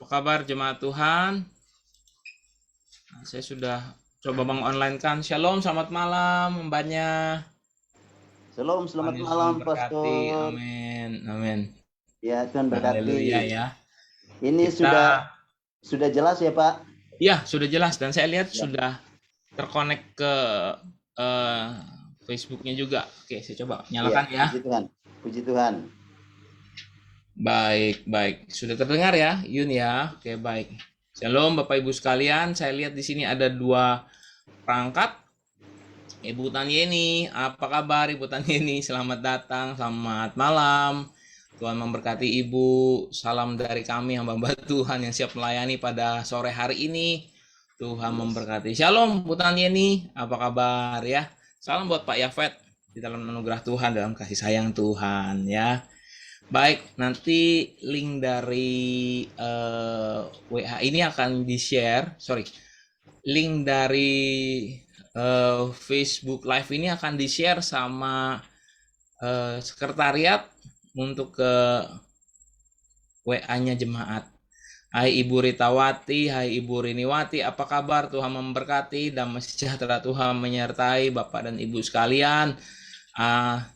Apa kabar jemaat Tuhan? Nah, saya sudah coba online kan. Shalom, selamat malam mbaknya. Shalom, Tuhan selamat Yesus malam, memberkati. Pastor. Amin. Amin. Ya, Tuhan Haleluya berkati. ya. Ini Kita sudah jelas ya, Pak? ya sudah jelas dan saya lihat Ya, sudah terkonek ke eh, Facebooknya juga. Oke, saya coba iya, nyalakan ya. puji Tuhan. Puji Tuhan. Baik, baik. Sudah terdengar ya, Yun ya. Oke, baik. Shalom Bapak Ibu sekalian. Saya lihat di sini ada 2 perangkat. Ibu Tanyeni, apa kabar Ibu Tanyeni? Selamat datang, selamat malam. Tuhan memberkati Ibu. Salam dari kami hamba Tuhan yang siap melayani pada sore hari ini. Tuhan memberkati. Shalom Bu Tanyeni, apa kabar ya? Salam buat Pak Yafet di dalam anugerah Tuhan, dalam kasih sayang Tuhan ya. Baik, nanti link dari WA ini akan di-share. Link dari Facebook Live ini akan di-share sama sekretariat untuk ke WA-nya jemaat. Hai Ibu Ritawati, hai Ibu Riniwati, apa kabar? Tuhan memberkati, damai sejahtera Tuhan menyertai Bapak dan Ibu sekalian.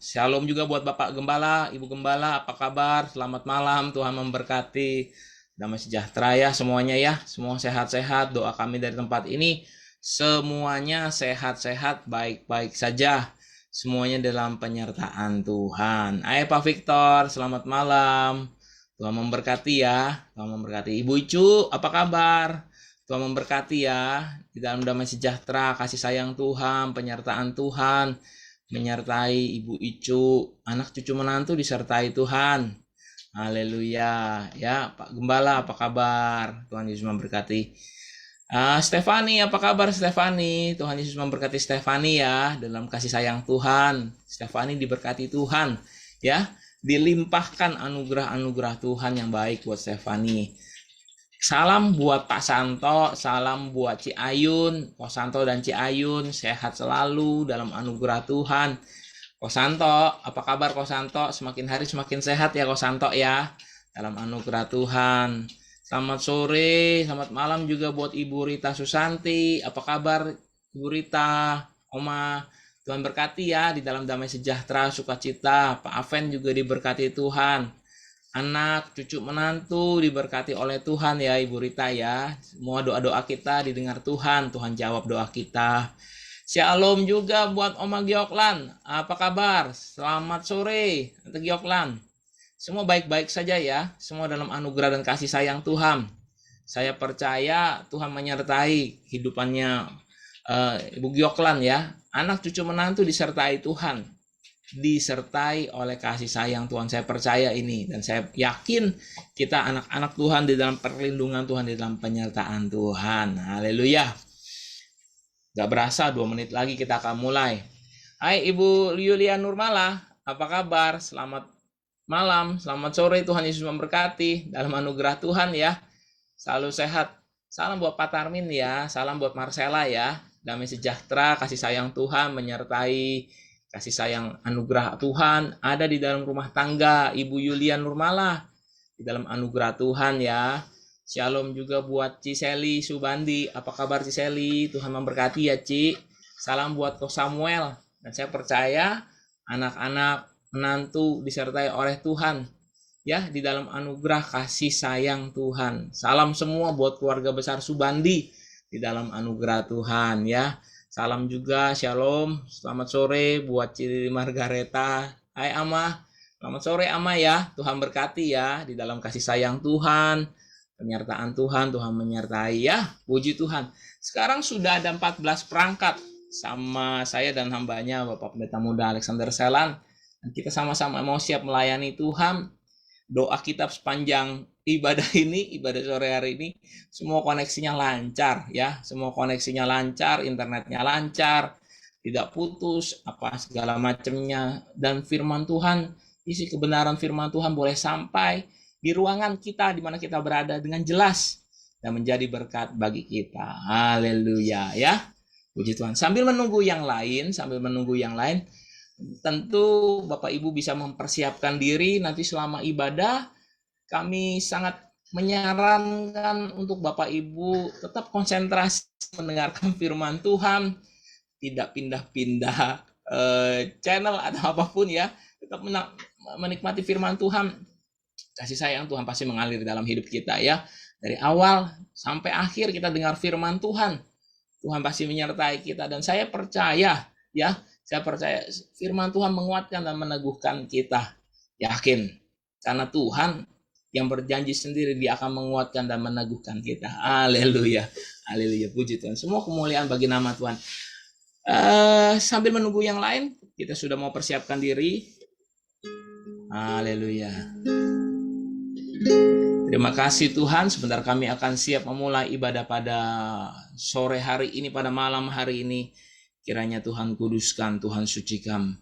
Shalom juga buat Bapak Gembala, Ibu Gembala, apa kabar? Selamat malam, Tuhan memberkati, damai sejahtera ya semuanya ya. Semua sehat-sehat, doa kami dari tempat ini. Semuanya sehat-sehat, baik-baik saja. Semuanya dalam penyertaan Tuhan. Hai Pak Victor, selamat malam. Tuhan memberkati ya. Tuhan memberkati. Ibu Icu, apa kabar? Tuhan memberkati ya. Di dalam damai sejahtera, kasih sayang Tuhan, penyertaan Tuhan menyertai Ibu Icu, anak cucu menantu disertai Tuhan. Haleluya. Ya, Pak Gembala, apa kabar? Tuhan Yesus memberkati. Stefani, apa kabar Stefani? Tuhan Yesus memberkati Stefani ya, dalam kasih sayang Tuhan. Stefani diberkati Tuhan ya, dilimpahkan anugerah-anugerah Tuhan yang baik buat Stefani. Salam buat Pak Santo, salam buat Ci Ayun, Pak Santo dan Ci Ayun, sehat selalu dalam anugerah Tuhan. Ko Santo, apa kabar Ko Santo? Semakin hari semakin sehat ya Ko Santo ya, dalam anugerah Tuhan. Selamat sore, selamat malam juga buat Ibu Rita Susanti. Apa kabar Ibu Rita, Oma? Tuhan berkati ya, di dalam damai sejahtera, sukacita. Pak Aven juga diberkati Tuhan. Anak, cucu, menantu diberkati oleh Tuhan ya Ibu Rita ya. Semua doa-doa kita didengar Tuhan, Tuhan jawab doa kita. Shalom juga buat Oma Gioklan. Apa kabar? Selamat sore, Tante Gioklan. Semua baik-baik saja ya. Semua dalam anugerah dan kasih sayang Tuhan. Saya percaya Tuhan menyertai hidupannya Ibu Gioklan ya. Anak cucu menantu disertai Tuhan. Disertai oleh kasih sayang Tuhan. Saya percaya ini. Dan saya yakin kita anak-anak Tuhan di dalam perlindungan Tuhan, di dalam penyertaan Tuhan. Haleluya. Gak berasa 2 menit lagi kita akan mulai. Hai Ibu Yulia Nurmala, apa kabar? Selamat malam, selamat sore, Tuhan Yesus memberkati dalam anugerah Tuhan ya. Selalu sehat. Salam buat Pak Tarmin ya, salam buat Marcella ya. Damai sejahtera, kasih sayang Tuhan menyertai, kasih sayang anugerah Tuhan ada di dalam rumah tangga Ibu Yulia Nurmala, di dalam anugerah Tuhan ya. Shalom juga buat Ciseli Subandi. Apa kabar Ciseli? Tuhan memberkati ya Ci. Salam buat Ko Samuel. Dan saya percaya anak-anak menantu disertai oleh Tuhan ya, di dalam anugerah kasih sayang Tuhan. Salam semua buat keluarga besar Subandi di dalam anugerah Tuhan ya. Salam juga shalom. Selamat sore buat Ciri Margareta. Hai Ama. Selamat sore Ama ya. Tuhan berkati ya, di dalam kasih sayang Tuhan. Penyertaan Tuhan, Tuhan menyertai ya, puji Tuhan. Sekarang sudah ada 14 perangkat sama saya dan hambanya Bapak Pendeta Muda Alexander Selan. Dan kita sama-sama mau siap melayani Tuhan. Doa kita sepanjang ibadah ini, ibadah sore hari ini, semua koneksinya lancar ya, semua koneksinya lancar, internetnya lancar, tidak putus, apa segala macamnya. Dan firman Tuhan, isi kebenaran firman Tuhan boleh sampai di ruangan kita di mana kita berada dengan jelas dan menjadi berkat bagi kita. Haleluya ya. Puji Tuhan. Sambil menunggu yang lain, tentu Bapak Ibu bisa mempersiapkan diri nanti selama ibadah. Kami sangat menyarankan untuk Bapak Ibu tetap konsentrasi mendengarkan firman Tuhan, tidak pindah-pindah channel atau apapun ya, tetap menikmati firman Tuhan. Kasih sayang Tuhan pasti mengalir dalam hidup kita ya. Dari awal sampai akhir kita dengar firman Tuhan. Tuhan pasti menyertai kita, dan saya percaya ya, saya percaya firman Tuhan menguatkan dan meneguhkan kita. Yakin, karena Tuhan yang berjanji sendiri Dia akan menguatkan dan meneguhkan kita. Haleluya, haleluya, puji Tuhan. Semua kemuliaan bagi nama Tuhan. Sambil menunggu yang lain, kita sudah mau persiapkan diri. Haleluya. Terima kasih Tuhan, sebentar kami akan siap memulai ibadah pada sore hari ini, pada malam hari ini. Kiranya Tuhan kuduskan, Tuhan sucikan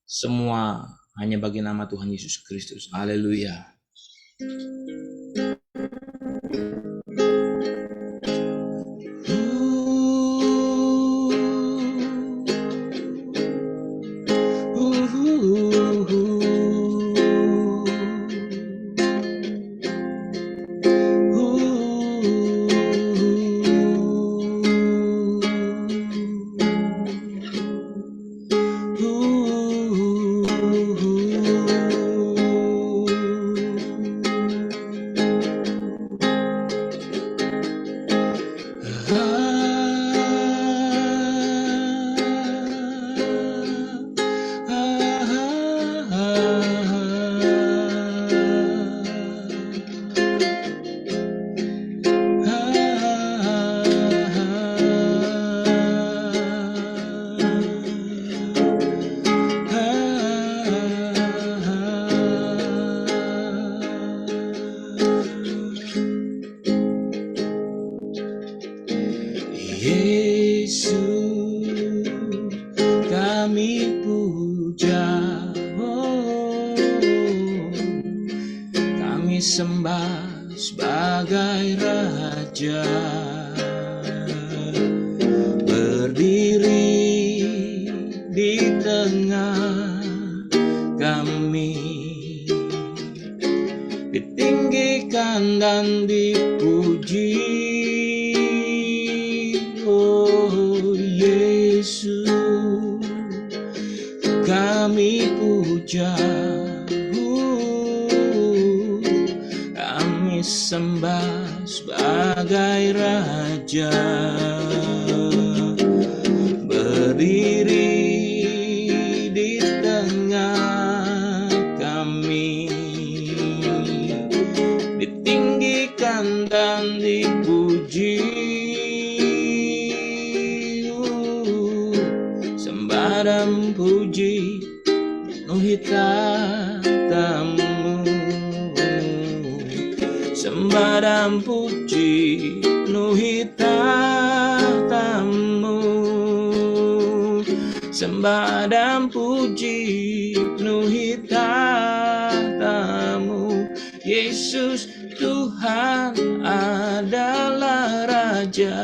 semua hanya bagi nama Tuhan Yesus Kristus. Haleluya. Sembah sebagai Raja, berdiri di tengah kami, ditinggikan dan dipuji. Oh Yesus, kami puja, sembah sebagai Raja, berdiri di tengah kami, ditinggikan dan dipuji. Sembah dan puji penuhi tatamu, sembah dan puji penuhi tatamu, sembah dan puji penuhi tatamu. Yesus Tuhan adalah Raja.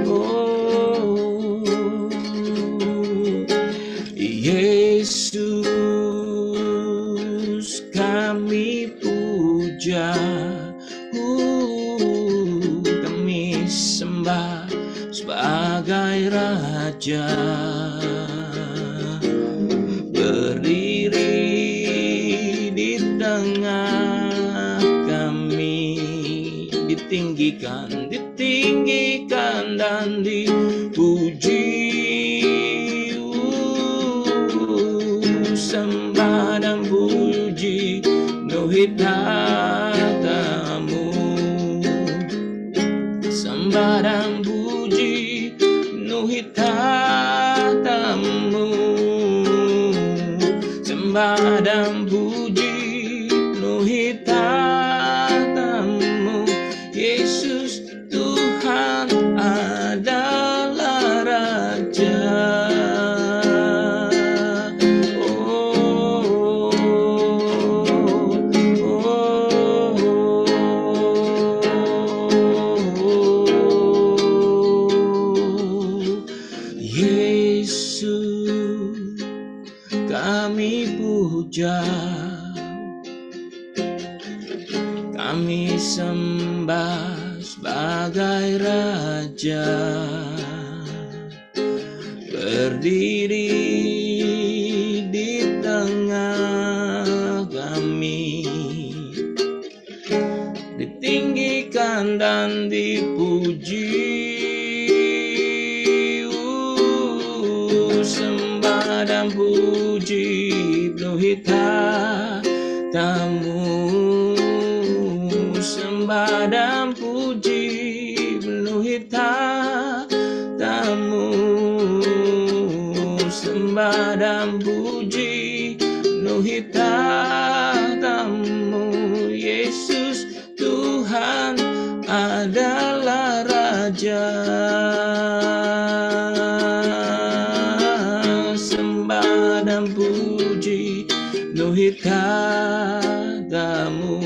Oh Yesus, kami puja, kami sembah sebagai Raja, berdiri di tengah kami, ditinggikan dan dipuji. Sembah dan puji penuhi tatamu, sembah dan puji penuhi tatamu, sembah dan puji penuhi tatamu. Yesus Tuhan adalah Raja. Yesus, kami puja, kami sembah sebagai Raja, berdiri di tengah kami, ditinggikan dan dipuji. Sembah dan puji penuhi tamu, sembah dan puji penuhi tamu, sembah dan puji penuhi tamu. Yesus Tuhan adalah Raja. Sembah dan puji penuhi tamu,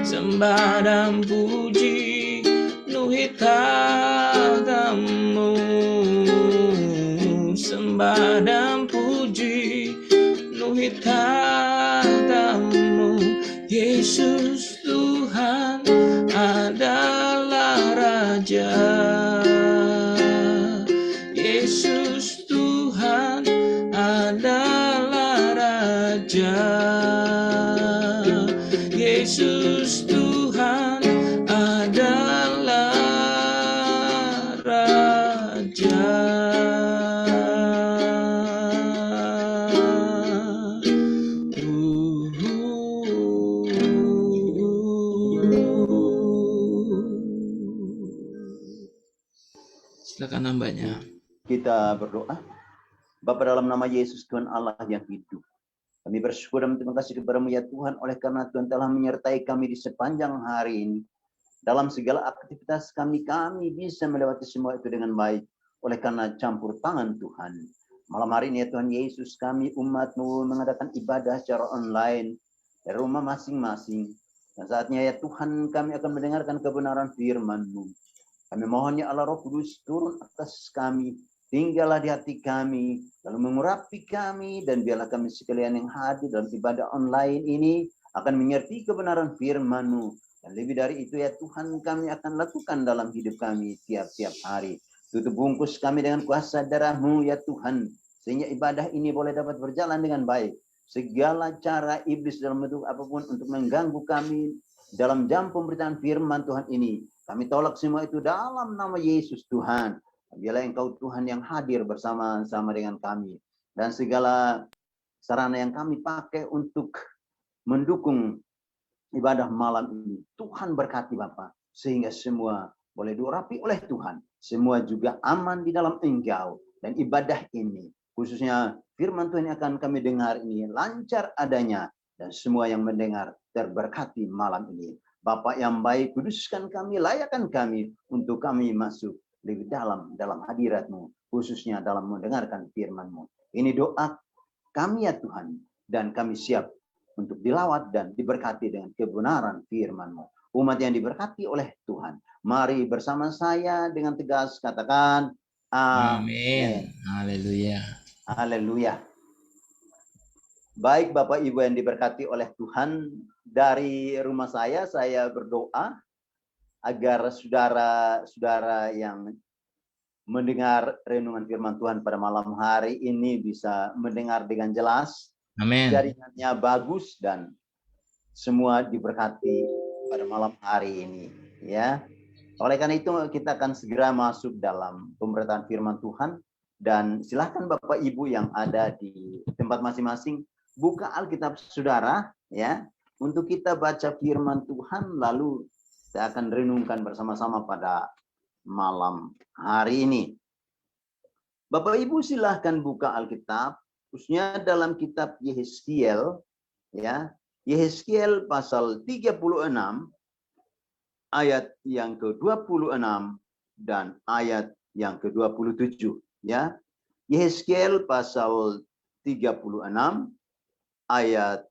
sembah dan puji penuhi tamu, sembah dan puji penuhi tamu. Yesus Tuhan adalah Raja. Yesus Tuhan adalah Raja. Yesus Tuhan adalah Raja. Silakan nambahnya. Kita berdoa. Bapa, dalam nama Yesus Tuhan Allah yang hidup, kami bersyukur dan terima kasih kepada-Mu ya Tuhan, oleh karena Tuhan telah menyertai kami di sepanjang hari ini. Dalam segala aktivitas kami bisa melewati semua itu dengan baik, oleh karena campur tangan Tuhan. Malam hari ini ya Tuhan Yesus, kami umat-Mu mengadakan ibadah secara online dari rumah masing-masing. Dan saatnya ya Tuhan, kami akan mendengarkan kebenaran firman-Mu. Kami mohon ya Allah Roh Kudus turun atas kami, tinggallah di hati kami, lalu mengurapi kami, dan biarlah kami sekalian yang hadir dalam ibadah online ini akan menyertai kebenaran firman-Mu. Dan lebih dari itu ya Tuhan, kami akan lakukan dalam hidup kami tiap-tiap hari. Tutup bungkus kami dengan kuasa darah-Mu ya Tuhan, sehingga ibadah ini boleh dapat berjalan dengan baik. Segala cara iblis dalam bentuk apapun untuk mengganggu kami dalam jam pemberitaan firman Tuhan ini, kami tolak semua itu dalam nama Yesus Tuhan. Biarlah Engkau Tuhan yang hadir bersama-sama dengan kami. Dan segala sarana yang kami pakai untuk mendukung ibadah malam ini, Tuhan berkati Bapa, sehingga semua boleh diurapi oleh Tuhan. Semua juga aman di dalam Engkau. Dan ibadah ini, khususnya firman Tuhan yang akan kami dengar ini, lancar adanya. Dan semua yang mendengar terberkati malam ini. Bapa yang baik, kuduskan kami, layakkan kami untuk kami masuk lebih dalam hadirat-Mu, khususnya dalam mendengarkan firman-Mu. Ini doa kami ya Tuhan, dan kami siap untuk dilawat dan diberkati dengan kebenaran firman-Mu. Umat yang diberkati oleh Tuhan, mari bersama saya dengan tegas katakan amin. Haleluya. Haleluya. Baik Bapak Ibu yang diberkati oleh Tuhan, dari rumah saya berdoa agar saudara-saudara yang mendengar renungan firman Tuhan pada malam hari ini bisa mendengar dengan jelas. Amin. Jaringannya bagus dan semua diberkati pada malam hari ini, ya. Oleh karena itu kita akan segera masuk dalam pemberitaan firman Tuhan, dan silakan Bapak Ibu yang ada di tempat masing-masing buka Alkitab saudara, ya, untuk kita baca firman Tuhan, lalu saya akan renungkan bersama-sama pada malam hari ini. Bapak Ibu silahkan buka Alkitab, khususnya dalam kitab Yehezkiel, ya, Yehezkiel pasal 36 ayat yang ke-26 dan ayat yang ke-27, ya. Yehezkiel pasal 36 ayat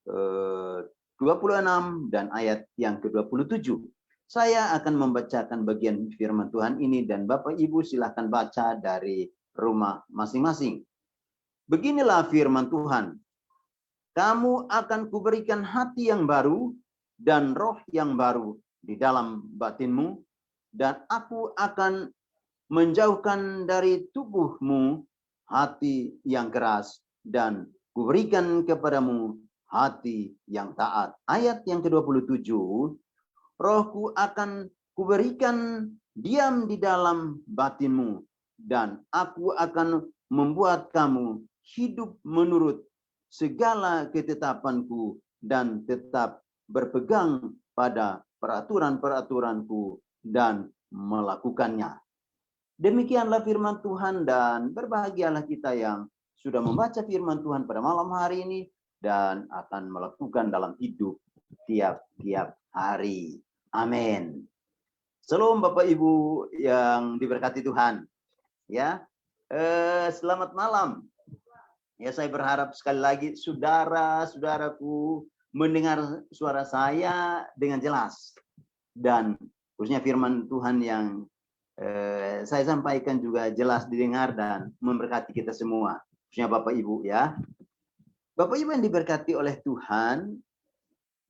26 dan ayat yang ke-27. Saya akan membacakan bagian firman Tuhan ini dan Bapak Ibu silahkan baca dari rumah masing-masing. Beginilah firman Tuhan. Kamu akan kuberikan hati yang baru dan roh yang baru di dalam batinmu, dan aku akan menjauhkan dari tubuhmu hati yang keras, dan kuberikan kepadamu hati yang taat. Ayat yang ke-27, rohku akan kuberikan diam di dalam batinmu, dan aku akan membuat kamu hidup menurut segala ketetapanku dan tetap berpegang pada peraturan-peraturanku dan melakukannya. Demikianlah firman Tuhan, dan berbahagialah kita yang sudah membaca firman Tuhan pada malam hari ini dan akan melakukan dalam hidup tiap-tiap hari. Amin. Shalom Bapak Ibu yang diberkati Tuhan. Ya, selamat malam. Ya, saya berharap sekali lagi saudara-saudaraku mendengar suara saya dengan jelas, dan khususnya firman Tuhan yang saya sampaikan juga jelas didengar dan memberkati kita semua, khususnya Bapak Ibu ya. Bapak Ibu yang diberkati oleh Tuhan,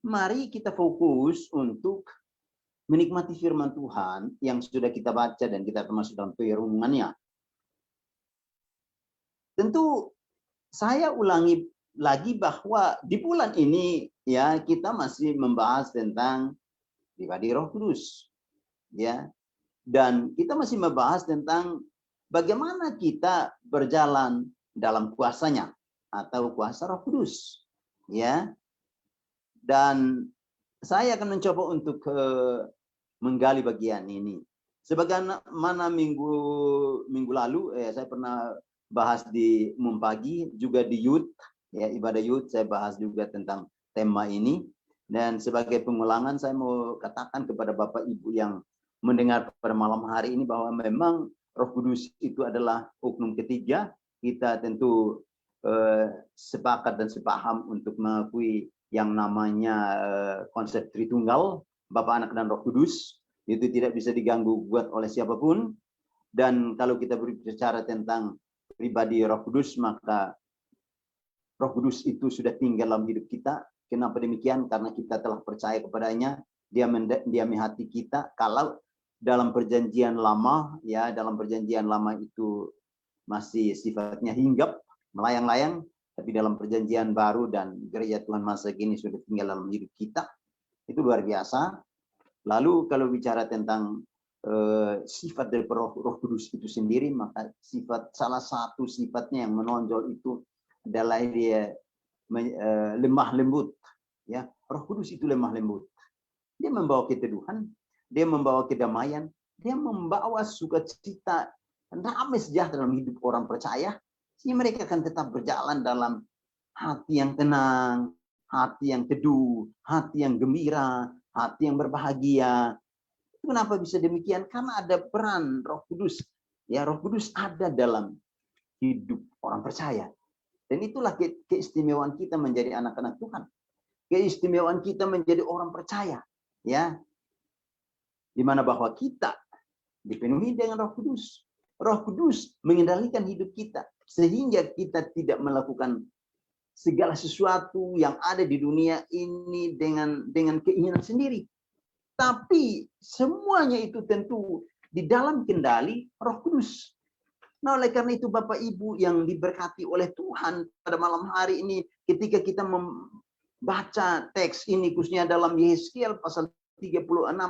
mari kita fokus untuk menikmati firman Tuhan yang sudah kita baca dan kita termasuk dalam perenungannya. Tentu saya ulangi lagi bahwa di bulan ini ya kita masih membahas tentang pribadi Roh Kudus. Ya. Dan kita masih membahas tentang bagaimana kita berjalan dalam kuasanya atau kuasa Roh Kudus. Ya. Dan saya akan mencoba untuk menggali bagian ini. Sebagaimana minggu lalu saya pernah bahas di Mumpagi, juga di Youth, ya ibadah Youth saya bahas juga tentang tema ini. Dan sebagai pengulangan saya mau katakan kepada Bapak Ibu yang mendengar pada malam hari ini bahwa memang Roh Kudus itu adalah oknum ketiga. Kita tentu sepakat dan sepaham untuk mengakui yang namanya konsep Tritunggal, Bapa, Anak, dan Roh Kudus. Itu tidak bisa diganggu buat oleh siapapun. Dan kalau kita berbicara tentang pribadi Roh Kudus, maka Roh Kudus itu sudah tinggal dalam hidup kita. Kenapa demikian? Karena kita telah percaya kepadanya, dia mendiami hati kita. Kalau dalam perjanjian lama, ya dalam perjanjian lama itu masih sifatnya hinggap, melayang-layang, tapi dalam perjanjian baru dan gereja Tuhan masa kini sudah tinggal dalam hidup kita. Itu luar biasa. Lalu kalau bicara tentang sifat dari Roh Kudus itu sendiri, maka salah satu sifatnya yang menonjol itu adalah dia lemah lembut. Ya, Roh Kudus itu lemah lembut. Dia membawa keteduhan, dia membawa kedamaian, dia membawa sukacita dan damai sejahtera dalam hidup orang percaya, sehingga mereka akan tetap berjalan dalam hati yang tenang, hati yang teduh, hati yang gembira, hati yang berbahagia. Kenapa bisa demikian? Karena ada peran Roh Kudus. Ya, Roh Kudus ada dalam hidup orang percaya. Dan itulah keistimewaan kita menjadi anak-anak Tuhan. Keistimewaan kita menjadi orang percaya. Ya, di mana bahwa kita dipenuhi dengan Roh Kudus. Roh Kudus mengendalikan hidup kita sehingga kita tidak melakukan segala sesuatu yang ada di dunia ini dengan keinginan sendiri. Tapi semuanya itu tentu di dalam kendali Roh Kudus. Nah, oleh karena itu Bapak Ibu yang diberkati oleh Tuhan pada malam hari ini, ketika kita membaca teks ini khususnya dalam Yehezkiel pasal 36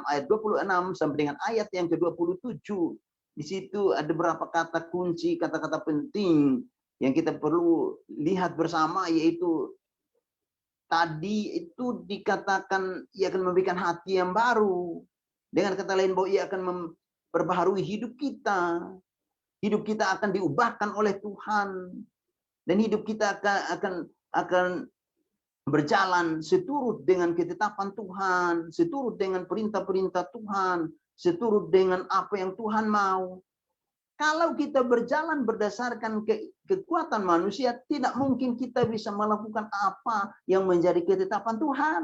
ayat 26 sampai dengan ayat yang ke-27. Di situ ada beberapa kata kunci, kata-kata penting yang kita perlu lihat bersama, yaitu tadi itu dikatakan ia akan memberikan hati yang baru. Dengan kata lain bahwa ia akan memperbaharui hidup kita. Hidup kita akan diubahkan oleh Tuhan. Dan hidup kita akan berjalan seturut dengan ketetapan Tuhan, seturut dengan perintah-perintah Tuhan, seturut dengan apa yang Tuhan mau. Kalau kita berjalan berdasarkan kekuatan manusia, tidak mungkin kita bisa melakukan apa yang menjadi ketetapan Tuhan.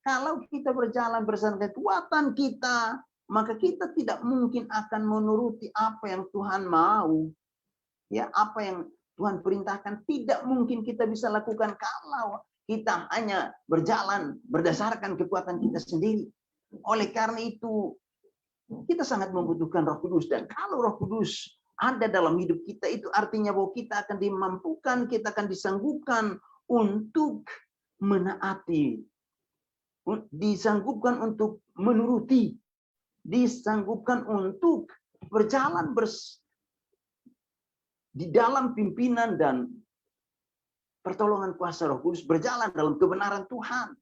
Kalau kita berjalan berdasarkan kekuatan kita, maka kita tidak mungkin akan menuruti apa yang Tuhan mau. Ya, apa yang Tuhan perintahkan, tidak mungkin kita bisa lakukan kalau kita hanya berjalan berdasarkan kekuatan kita sendiri. Oleh karena itu, kita sangat membutuhkan Roh Kudus. Dan kalau Roh Kudus ada dalam hidup kita, itu artinya bahwa kita akan dimampukan, kita akan disanggupkan untuk menaati, disanggupkan untuk menuruti, disanggupkan untuk berjalan di dalam pimpinan dan pertolongan kuasa Roh Kudus, berjalan dalam kebenaran Tuhan.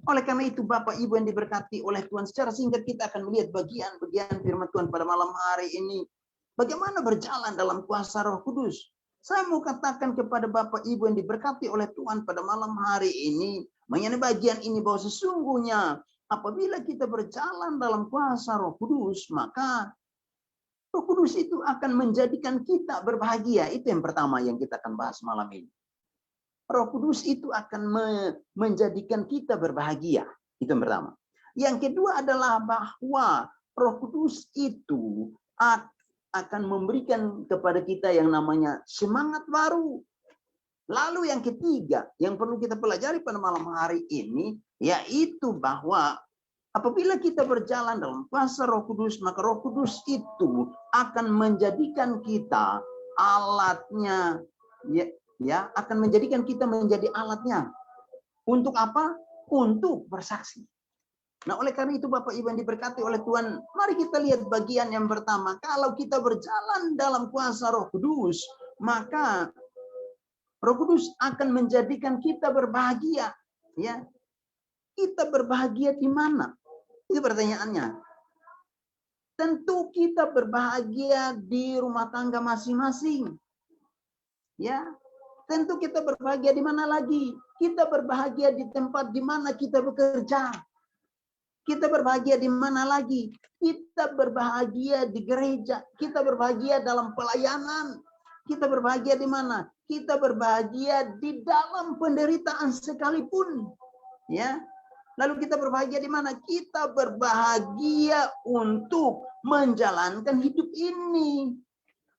Oleh karena itu, Bapak Ibu yang diberkati oleh Tuhan, secara singkat kita akan melihat bagian-bagian firman Tuhan pada malam hari ini. Bagaimana berjalan dalam kuasa Roh Kudus. Saya mau katakan kepada Bapak Ibu yang diberkati oleh Tuhan pada malam hari ini, mengenai bagian ini, bahwa sesungguhnya apabila kita berjalan dalam kuasa Roh Kudus, maka Roh Kudus itu akan menjadikan kita berbahagia. Itu yang pertama yang kita akan bahas malam ini. Roh Kudus itu akan menjadikan kita berbahagia. Itu yang pertama. Yang kedua adalah bahwa Roh Kudus itu akan memberikan kepada kita yang namanya semangat baru. Lalu yang ketiga, yang perlu kita pelajari pada malam hari ini, yaitu bahwa apabila kita berjalan dalam kuasa Roh Kudus, maka Roh Kudus itu akan menjadikan kita alatnya, akan menjadikan kita menjadi alatnya. Untuk apa? Untuk bersaksi. Nah, oleh karena itu Bapak Ibu yang diberkati oleh Tuhan, mari kita lihat bagian yang pertama. Kalau kita berjalan dalam kuasa Roh Kudus, maka Roh Kudus akan menjadikan kita berbahagia. Ya, kita berbahagia di mana? Itu pertanyaannya. Tentu kita berbahagia di rumah tangga masing-masing. Ya, tentu kita berbahagia di mana lagi? Kita berbahagia di tempat di mana kita bekerja. Kita berbahagia di mana lagi? Kita berbahagia di gereja. Kita berbahagia dalam pelayanan. Kita berbahagia di mana? Kita berbahagia di dalam penderitaan sekalipun. Ya. Lalu kita berbahagia di mana? Kita berbahagia untuk menjalankan hidup ini.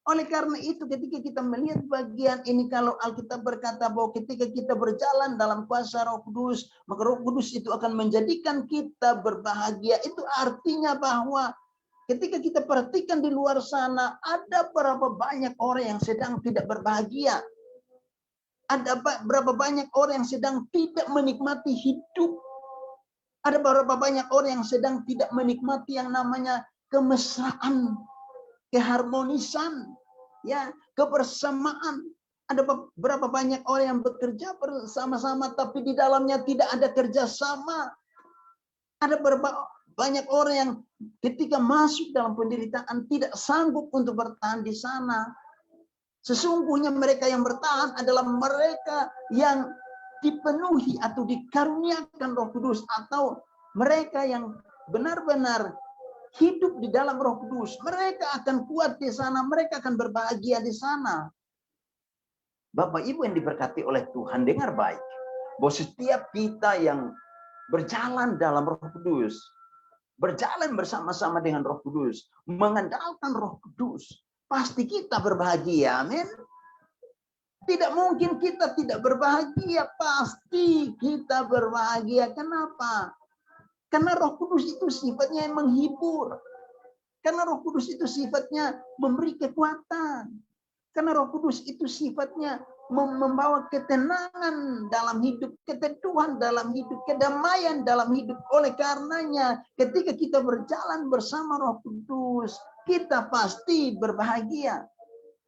Oleh karena itu, ketika kita melihat bagian ini, kalau Alkitab berkata bahwa ketika kita berjalan dalam kuasa Roh Kudus, maka Roh Kudus itu akan menjadikan kita berbahagia. Itu artinya bahwa ketika kita perhatikan di luar sana, ada berapa banyak orang yang sedang tidak berbahagia. Ada berapa banyak orang yang sedang tidak menikmati hidup. Ada berapa banyak orang yang sedang tidak menikmati yang namanya kemesraan, keharmonisan, ya, kebersamaan. Ada berapa banyak orang yang bekerja bersama-sama tapi di dalamnya tidak ada kerjasama. Ada berapa banyak orang yang ketika masuk dalam penderitaan tidak sanggup untuk bertahan di sana. Sesungguhnya mereka yang bertahan adalah mereka yang dipenuhi atau dikaruniakan Roh Kudus, atau mereka yang benar-benar hidup di dalam Roh Kudus. Mereka akan kuat di sana, mereka akan berbahagia di sana. Bapak Ibu yang diberkati oleh Tuhan, dengar baik, bahwa setiap kita yang berjalan dalam Roh Kudus, berjalan bersama-sama dengan Roh Kudus, mengandalkan Roh Kudus, pasti kita berbahagia. Amin. Tidak mungkin kita tidak berbahagia, pasti kita berbahagia. Kenapa? Karena Roh Kudus itu sifatnya yang menghibur. Karena Roh Kudus itu sifatnya memberi kekuatan. Karena Roh Kudus itu sifatnya membawa ketenangan dalam hidup, keteduhan dalam hidup, kedamaian dalam hidup. Oleh karenanya, ketika kita berjalan bersama Roh Kudus, kita pasti berbahagia.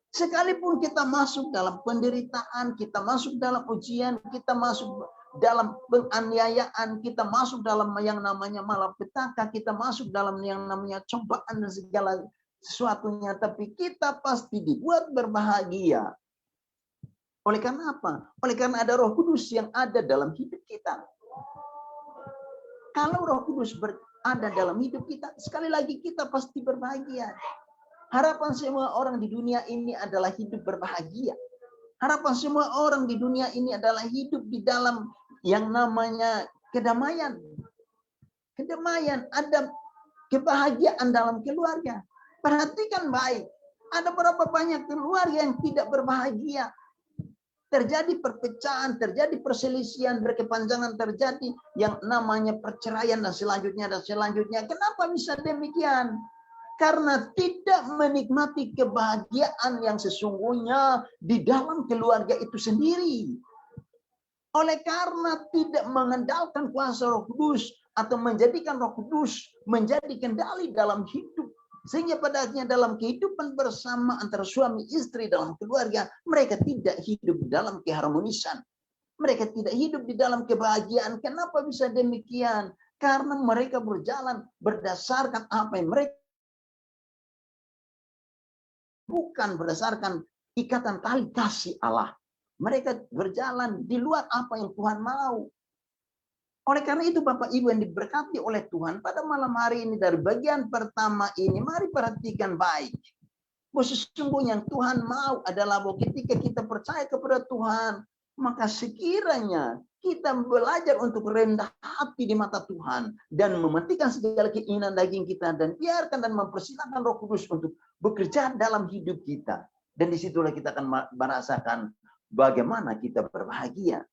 Sekalipun kita masuk dalam penderitaan, kita masuk dalam ujian, kita masuk dalam penganiayaan, kita masuk dalam yang namanya malapetaka, kita masuk dalam yang namanya cobaan dan segala sesuatunya, tapi kita pasti dibuat berbahagia. Oleh karena apa? Oleh karena ada Roh Kudus yang ada dalam hidup kita. Kalau Roh Kudus ada dalam hidup kita, sekali lagi kita pasti berbahagia. Harapan semua orang di dunia ini adalah hidup berbahagia. Harapan semua orang di dunia ini adalah hidup di dalam yang namanya kedamaian. Kedamaian, ada kebahagiaan dalam keluarga. Perhatikan baik. Ada berapa banyak keluarga yang tidak berbahagia. Terjadi perpecahan, terjadi perselisihan, berkepanjangan, terjadi yang namanya perceraian dan selanjutnya dan selanjutnya. Kenapa bisa demikian? Karena tidak menikmati kebahagiaan yang sesungguhnya di dalam keluarga itu sendiri. Oleh karena tidak mengandalkan kuasa Roh Kudus atau menjadikan Roh Kudus menjadi kendali dalam hidup. Sehingga pada akhirnya dalam kehidupan bersama antara suami istri dalam keluarga, mereka tidak hidup dalam keharmonisan. Mereka tidak hidup di dalam kebahagiaan. Kenapa bisa demikian? Karena mereka berjalan berdasarkan apa yang mereka, bukan berdasarkan ikatan tali kasih Allah. Mereka berjalan di luar apa yang Tuhan mau. Oleh karena itu Bapak Ibu yang diberkati oleh Tuhan, pada malam hari ini dari bagian pertama ini, mari perhatikan baik. Bahwa sesungguhnya yang Tuhan mau adalah bahwa ketika kita percaya kepada Tuhan, maka sekiranya kita belajar untuk rendah hati di mata Tuhan dan mematikan segala keinginan daging kita dan biarkan dan mempersilahkan Roh Kudus untuk bekerja dalam hidup kita. Dan disitulah kita akan merasakan bagaimana kita berbahagia.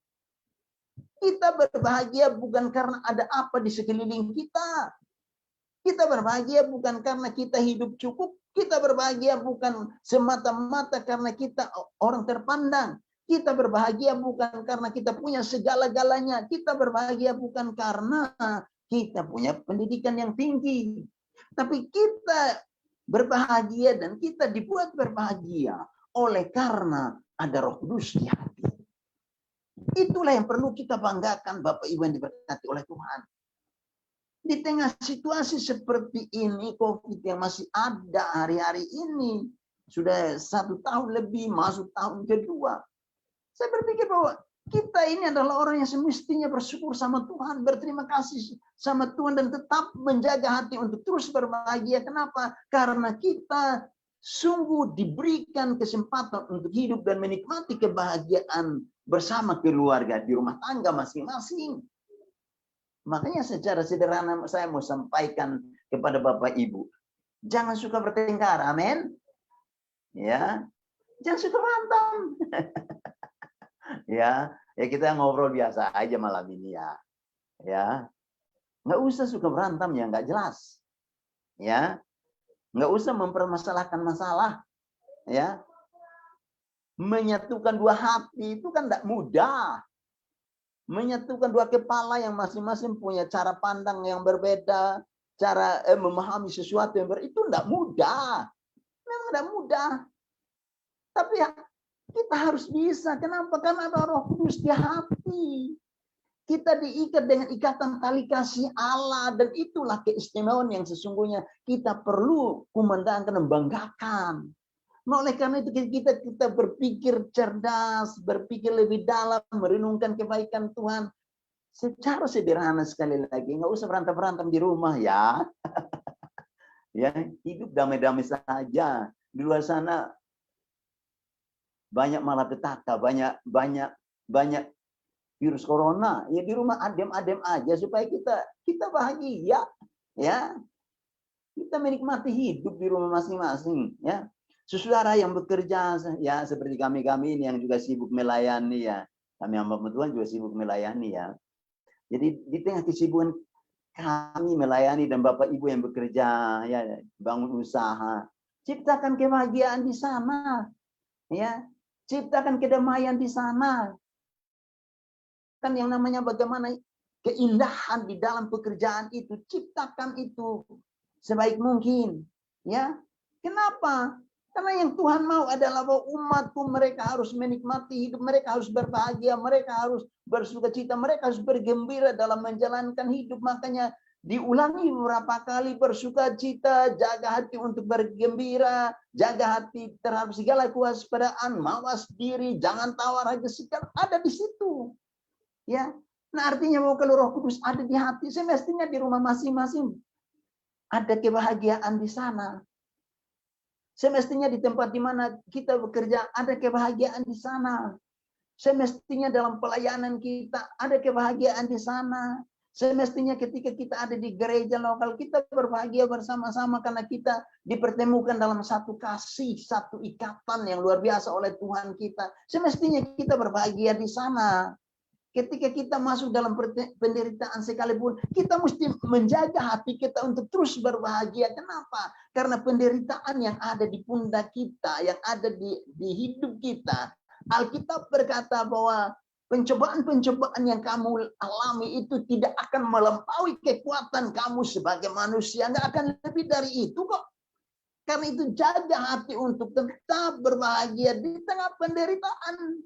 Kita berbahagia bukan karena ada apa di sekeliling kita. Kita berbahagia bukan karena kita hidup cukup. Kita berbahagia bukan semata-mata karena kita orang terpandang. Kita berbahagia bukan karena kita punya segala-galanya. Kita berbahagia bukan karena kita punya pendidikan yang tinggi. Tapi kita berbahagia dan kita dibuat berbahagia oleh karena ada Roh Kudus di hati. Itulah yang perlu kita banggakan Bapak Ibu yang diberkati oleh Tuhan. Di tengah situasi seperti ini, COVID yang masih ada hari-hari ini, sudah 1 tahun lebih, masuk tahun kedua. Saya berpikir bahwa kita ini adalah orang yang semestinya bersyukur sama Tuhan, berterima kasih sama Tuhan, dan tetap menjaga hati untuk terus berbahagia. Kenapa? Karena kita sungguh diberikan kesempatan untuk hidup dan menikmati kebahagiaan bersama keluarga di rumah tangga masing-masing. Makanya secara sederhana saya mau sampaikan kepada Bapak Ibu, jangan suka bertengkar, amin. Ya, jangan suka berantem. ya kita ngobrol biasa aja malam ini ya. Nggak usah suka berantem ya, nggak jelas. Ya, nggak usah mempermasalahkan masalah. Ya, menyatukan dua hati itu kan tidak mudah. Menyatukan dua kepala yang masing-masing punya cara pandang yang berbeda, cara memahami sesuatu yang berbeda, itu tidak mudah. Memang tidak mudah. Tapi kita harus bisa. Kenapa? Karena ada Roh Kudus di hati. Kita diikat dengan ikatan tali kasih Allah, dan itulah keistimewaan yang sesungguhnya kita perlu kumandangkan dan banggakan. Nah, oleh karena itu kita berpikir cerdas, berpikir lebih dalam, merenungkan kebaikan Tuhan secara sederhana. Sekali lagi, nggak usah berantem-berantem di rumah ya. Ya, hidup damai-damai saja. Di luar sana banyak malapetaka, banyak virus corona. Ya di rumah adem-adem aja supaya kita bahagia, ya. Kita menikmati hidup di rumah masing-masing, ya. Saudara yang bekerja ya seperti kami ini yang juga sibuk melayani ya. Kami hamba Tuhan juga sibuk melayani ya. Jadi di tengah kesibukan kami melayani dan Bapak Ibu yang bekerja ya, bangun usaha, ciptakan kebahagiaan di sana. Ya, ciptakan kedamaian di sana. Kan yang namanya bagaimana keindahan di dalam pekerjaan itu, ciptakan itu sebaik mungkin. Ya, kenapa? Karena yang Tuhan mau adalah bahwa umatku mereka harus menikmati hidup, mereka harus berbahagia, mereka harus bersukacita, mereka harus bergembira dalam menjalankan hidup. Makanya diulangi beberapa kali, bersukacita, jaga hati untuk bergembira, jaga hati terhadap segala kewaspadaan, mawas diri, jangan tawar hati, segala ada di situ. Ya, nah artinya bahwa kalau Roh Kudus ada di hati, semestinya di rumah masing-masing ada kebahagiaan di sana. Semestinya di tempat di mana kita bekerja ada kebahagiaan di sana. Semestinya dalam pelayanan kita ada kebahagiaan di sana. Semestinya ketika kita ada di gereja lokal, kita berbahagia bersama-sama karena kita dipertemukan dalam satu kasih, satu ikatan yang luar biasa oleh Tuhan kita. Semestinya kita berbahagia di sana. Ketika kita masuk dalam penderitaan sekalipun, kita mesti menjaga hati kita untuk terus berbahagia. Kenapa? Karena penderitaan yang ada di pundak kita, yang ada di hidup kita, Alkitab berkata bahwa pencobaan-pencobaan yang kamu alami itu tidak akan melampaui kekuatan kamu sebagai manusia. Nggak akan lebih dari itu kok. Karena itu jaga hati untuk tetap berbahagia di tengah penderitaan.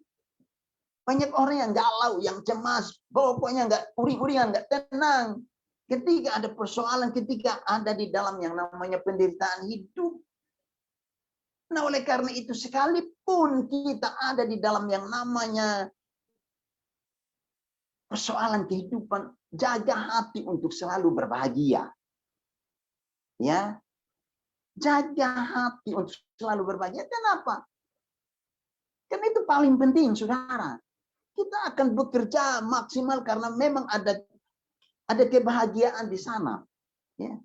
Banyak orang yang galau, yang cemas, pokoknya nggak uring-uringan, nggak tenang. Ketika ada persoalan, ketika ada di dalam yang namanya penderitaan hidup. Nah, oleh karena itu sekalipun kita ada di dalam yang namanya persoalan kehidupan, jaga hati untuk selalu berbahagia. Ya, jaga hati untuk selalu berbahagia. Kenapa? Karena itu paling penting, saudara. Kita akan bekerja maksimal karena memang ada kebahagiaan di sana. Ya.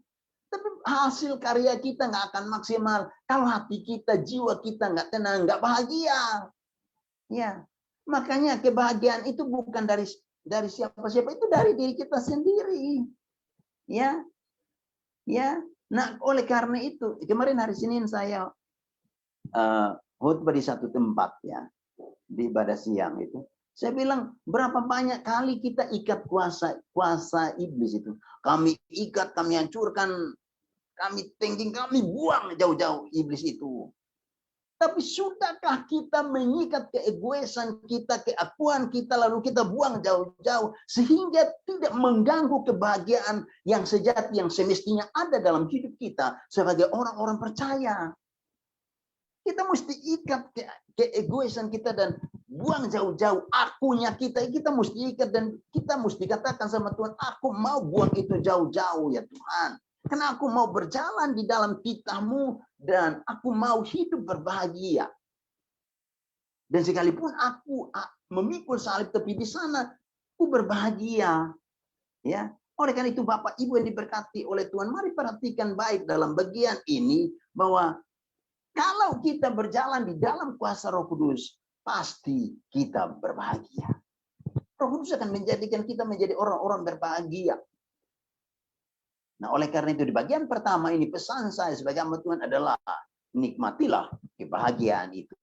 Tapi hasil karya kita nggak akan maksimal kalau hati kita, jiwa kita nggak tenang, nggak bahagia. Ya, makanya kebahagiaan itu bukan dari siapa-siapa, itu dari diri kita sendiri. Ya, ya. Nah, oleh karena itu kemarin hari Senin saya khotbah di satu tempat ya, di ibadah siang itu. Saya bilang berapa banyak kali kita ikat kuasa iblis itu. Kami ikat, kami hancurkan, kami tengking, kami buang jauh-jauh iblis itu. Tapi sudahkah kita mengikat keegoisan kita, keakuan kita, lalu kita buang jauh-jauh sehingga tidak mengganggu kebahagiaan yang sejati yang semestinya ada dalam hidup kita sebagai orang-orang percaya. Kita mesti ikat keegoisan kita dan buang jauh-jauh akunya kita mesti ikat dan kita mesti katakan sama Tuhan, aku mau buang itu jauh-jauh ya Tuhan. Karena aku mau berjalan di dalam titah-Mu dan aku mau hidup berbahagia. Dan sekalipun aku memikul salib tapi di sana aku berbahagia. Ya. Oleh karena itu Bapak Ibu yang diberkati oleh Tuhan, mari perhatikan baik dalam bagian ini bahwa kalau kita berjalan di dalam kuasa Roh Kudus, pasti kita berbahagia. Roh Kudus akan menjadikan kita menjadi orang-orang berbahagia. Nah, oleh karena itu di bagian pertama ini pesan saya sebagai hamba Tuhan adalah nikmatilah kebahagiaan itu.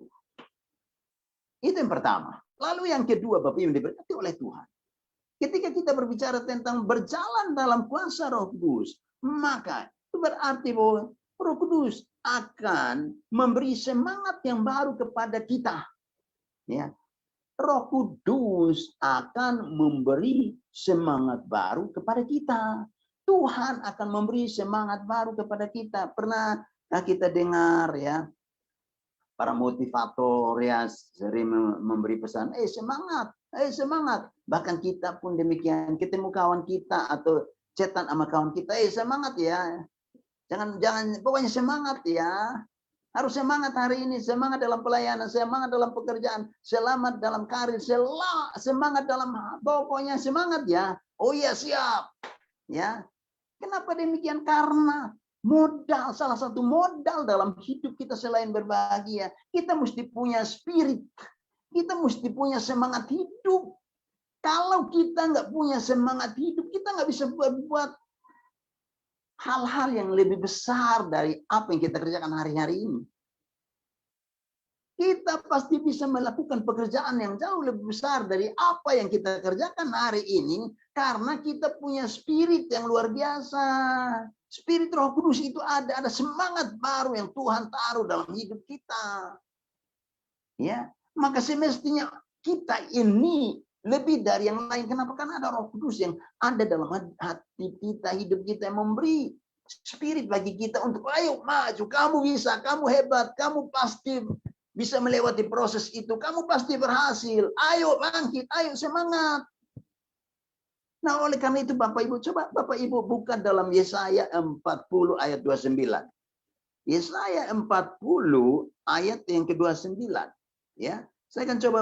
Itu yang pertama. Lalu yang kedua, Bapak Ibu diberkati oleh Tuhan. Ketika kita berbicara tentang berjalan dalam kuasa Roh Kudus, maka itu berarti bahwa Roh Kudus akan memberi semangat yang baru kepada kita. Ya. Roh Kudus akan memberi semangat baru kepada kita. Tuhan akan memberi semangat baru kepada kita. Pernah kita dengar ya, para motivator ya sering memberi pesan, semangat, semangat. Bahkan kita pun demikian, ketemu kawan kita atau chatan sama kawan kita, semangat ya. Jangan pokoknya semangat ya. Harus semangat hari ini, semangat dalam pelayanan, semangat dalam pekerjaan, selamat dalam karir, semangat dalam pokoknya semangat ya. Oh iya siap. Ya. Kenapa demikian? Karena modal, salah satu modal dalam hidup kita selain berbahagia, kita mesti punya spirit. Kita mesti punya semangat hidup. Kalau kita nggak punya semangat hidup, kita nggak bisa buat hal-hal yang lebih besar dari apa yang kita kerjakan hari-hari ini. Kita pasti bisa melakukan pekerjaan yang jauh lebih besar dari apa yang kita kerjakan hari ini karena kita punya spirit yang luar biasa. Spirit Roh Kudus itu ada semangat baru yang Tuhan taruh dalam hidup kita. Ya, maka semestinya kita ini lebih dari yang lain. Kenapa? Karena ada Roh Kudus yang ada dalam hati kita, hidup kita, yang memberi spirit bagi kita untuk ayo maju, kamu bisa, kamu hebat, kamu pasti bisa melewati proses itu, kamu pasti berhasil. Ayo bangkit, ayo semangat. Nah, oleh karena itu Bapak Ibu, coba Bapak Ibu buka dalam Yesaya 40 ayat 29. Yesaya 40 ayat yang ke-29. Ya, saya akan coba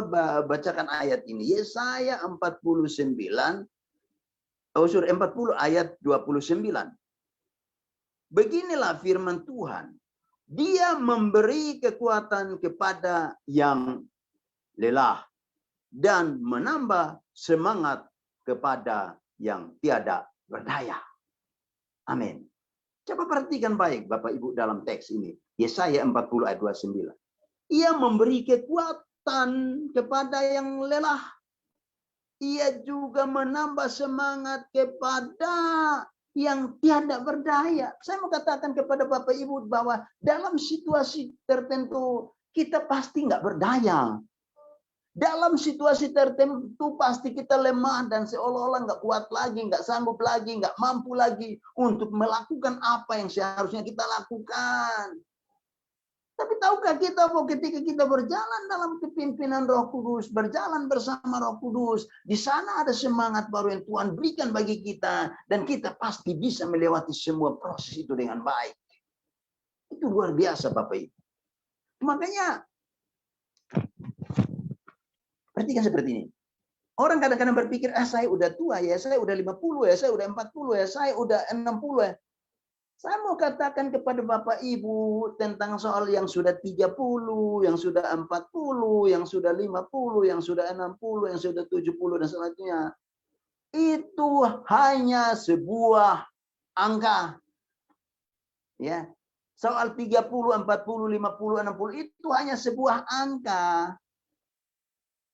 bacakan ayat ini. Yesaya 49 Surah 40 ayat 29. Beginilah firman Tuhan. Dia memberi kekuatan kepada yang lelah dan menambah semangat kepada yang tiada berdaya. Amin. Coba perhatikan baik Bapak Ibu dalam teks ini. Yesaya 40 ayat 29. Ia memberi kekuatan kepada yang lelah. Ia juga menambah semangat kepada yang tiada berdaya. Saya mau katakan kepada Bapak Ibu bahwa dalam situasi tertentu kita pasti nggak berdaya. Dalam situasi tertentu pasti kita lemah dan seolah-olah nggak kuat lagi, nggak sanggup lagi, nggak mampu lagi untuk melakukan apa yang seharusnya kita lakukan. Tapi tahukah kita bahwa ketika kita berjalan dalam kepimpinan Roh Kudus, berjalan bersama Roh Kudus, di sana ada semangat baru yang Tuhan berikan bagi kita, dan kita pasti bisa melewati semua proses itu dengan baik. Itu luar biasa Bapak Ibu. Makanya perhatikan seperti ini. Orang kadang-kadang berpikir, saya udah tua ya, saya udah 50 ya, saya udah 40 ya, saya udah 60 ya. Saya mau katakan kepada Bapak Ibu tentang soal yang sudah 30, yang sudah 40, yang sudah 50, yang sudah 60, yang sudah 70 dan selanjutnya. Itu hanya sebuah angka. Ya. Soal 30, 40, 50, 60 itu hanya sebuah angka.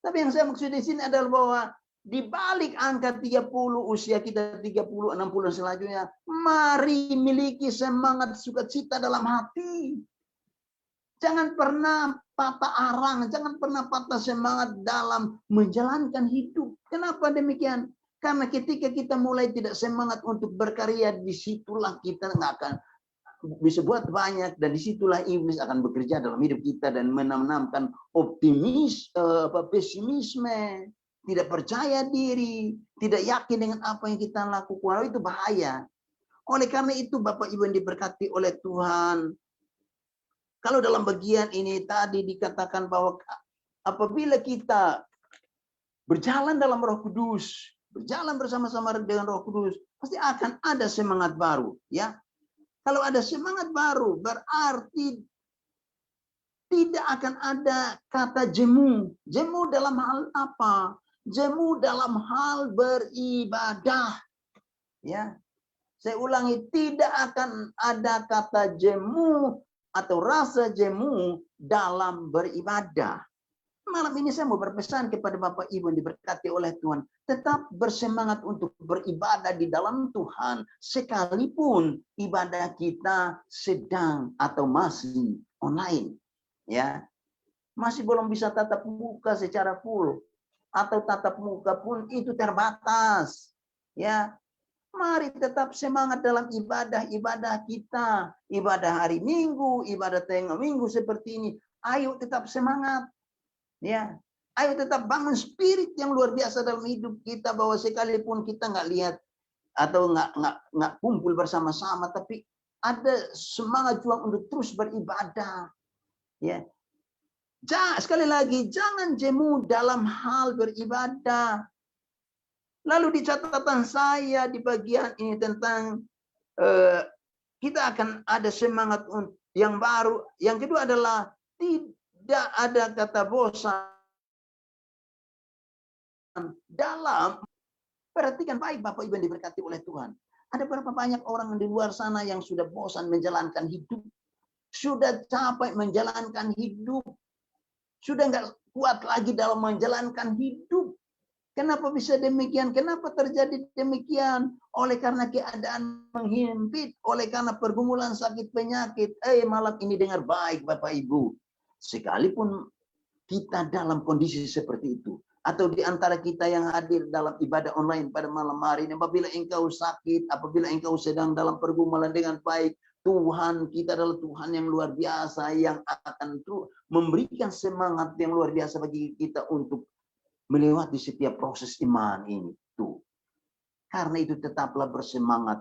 Tapi yang saya maksud di sini adalah bahwa di balik angka 30, usia kita 30, 60 dan selanjutnya, mari miliki semangat sukacita dalam hati. Jangan pernah patah arang, jangan pernah patah semangat dalam menjalankan hidup. Kenapa demikian? Karena ketika kita mulai tidak semangat untuk berkarya, disitulah kita nggak akan bisa buat banyak, dan disitulah iblis akan bekerja dalam hidup kita dan menanamkan pesimisme, tidak percaya diri, tidak yakin dengan apa yang kita lakukan. Itu bahaya. Oleh karena itu Bapak Ibu yang diberkati oleh Tuhan, kalau dalam bagian ini tadi dikatakan bahwa apabila kita berjalan dalam Roh Kudus, berjalan bersama-sama dengan Roh Kudus, pasti akan ada semangat baru, ya. Kalau ada semangat baru, berarti tidak akan ada kata jemu. Jemu dalam hal apa? Jemu dalam hal beribadah. Ya. Saya ulangi, tidak akan ada kata jemu atau rasa jemu dalam beribadah. Malam ini saya mau berpesan kepada Bapak Ibu yang diberkati oleh Tuhan. Tetap bersemangat untuk beribadah di dalam Tuhan. Sekalipun ibadah kita sedang atau masih online. Ya, masih belum bisa tatap muka secara full. Atau tatap muka pun itu terbatas. Ya, mari tetap semangat dalam ibadah kita. Ibadah hari Minggu, ibadah tengah minggu seperti ini. Ayo tetap semangat. Ya, ayo tetap bangun spirit yang luar biasa dalam hidup kita, bahwa sekalipun kita nggak lihat atau nggak kumpul bersama-sama, tapi ada semangat juang untuk terus beribadah. Ya, sekali lagi jangan jemu dalam hal beribadah. Lalu di catatan saya di bagian ini tentang kita akan ada semangat yang baru. Yang kedua adalah tidak ada kata bosan dalam, perhatikan baik Bapak Ibu yang diberkati oleh Tuhan. Ada berapa banyak orang di luar sana yang sudah bosan menjalankan hidup, sudah capek menjalankan hidup, sudah nggak kuat lagi dalam menjalankan hidup. Kenapa bisa demikian? Kenapa terjadi demikian? Oleh karena keadaan menghimpit, oleh karena pergumulan sakit penyakit. Malam ini dengar baik Bapak Ibu. Sekalipun kita dalam kondisi seperti itu, atau di antara kita yang hadir dalam ibadah online pada malam hari ini, apabila engkau sakit, apabila engkau sedang dalam pergumulan, dengan baik, Tuhan kita adalah Tuhan yang luar biasa, yang akan memberikan semangat yang luar biasa bagi kita untuk melewati setiap proses iman ini. Karena itu tetaplah bersemangat.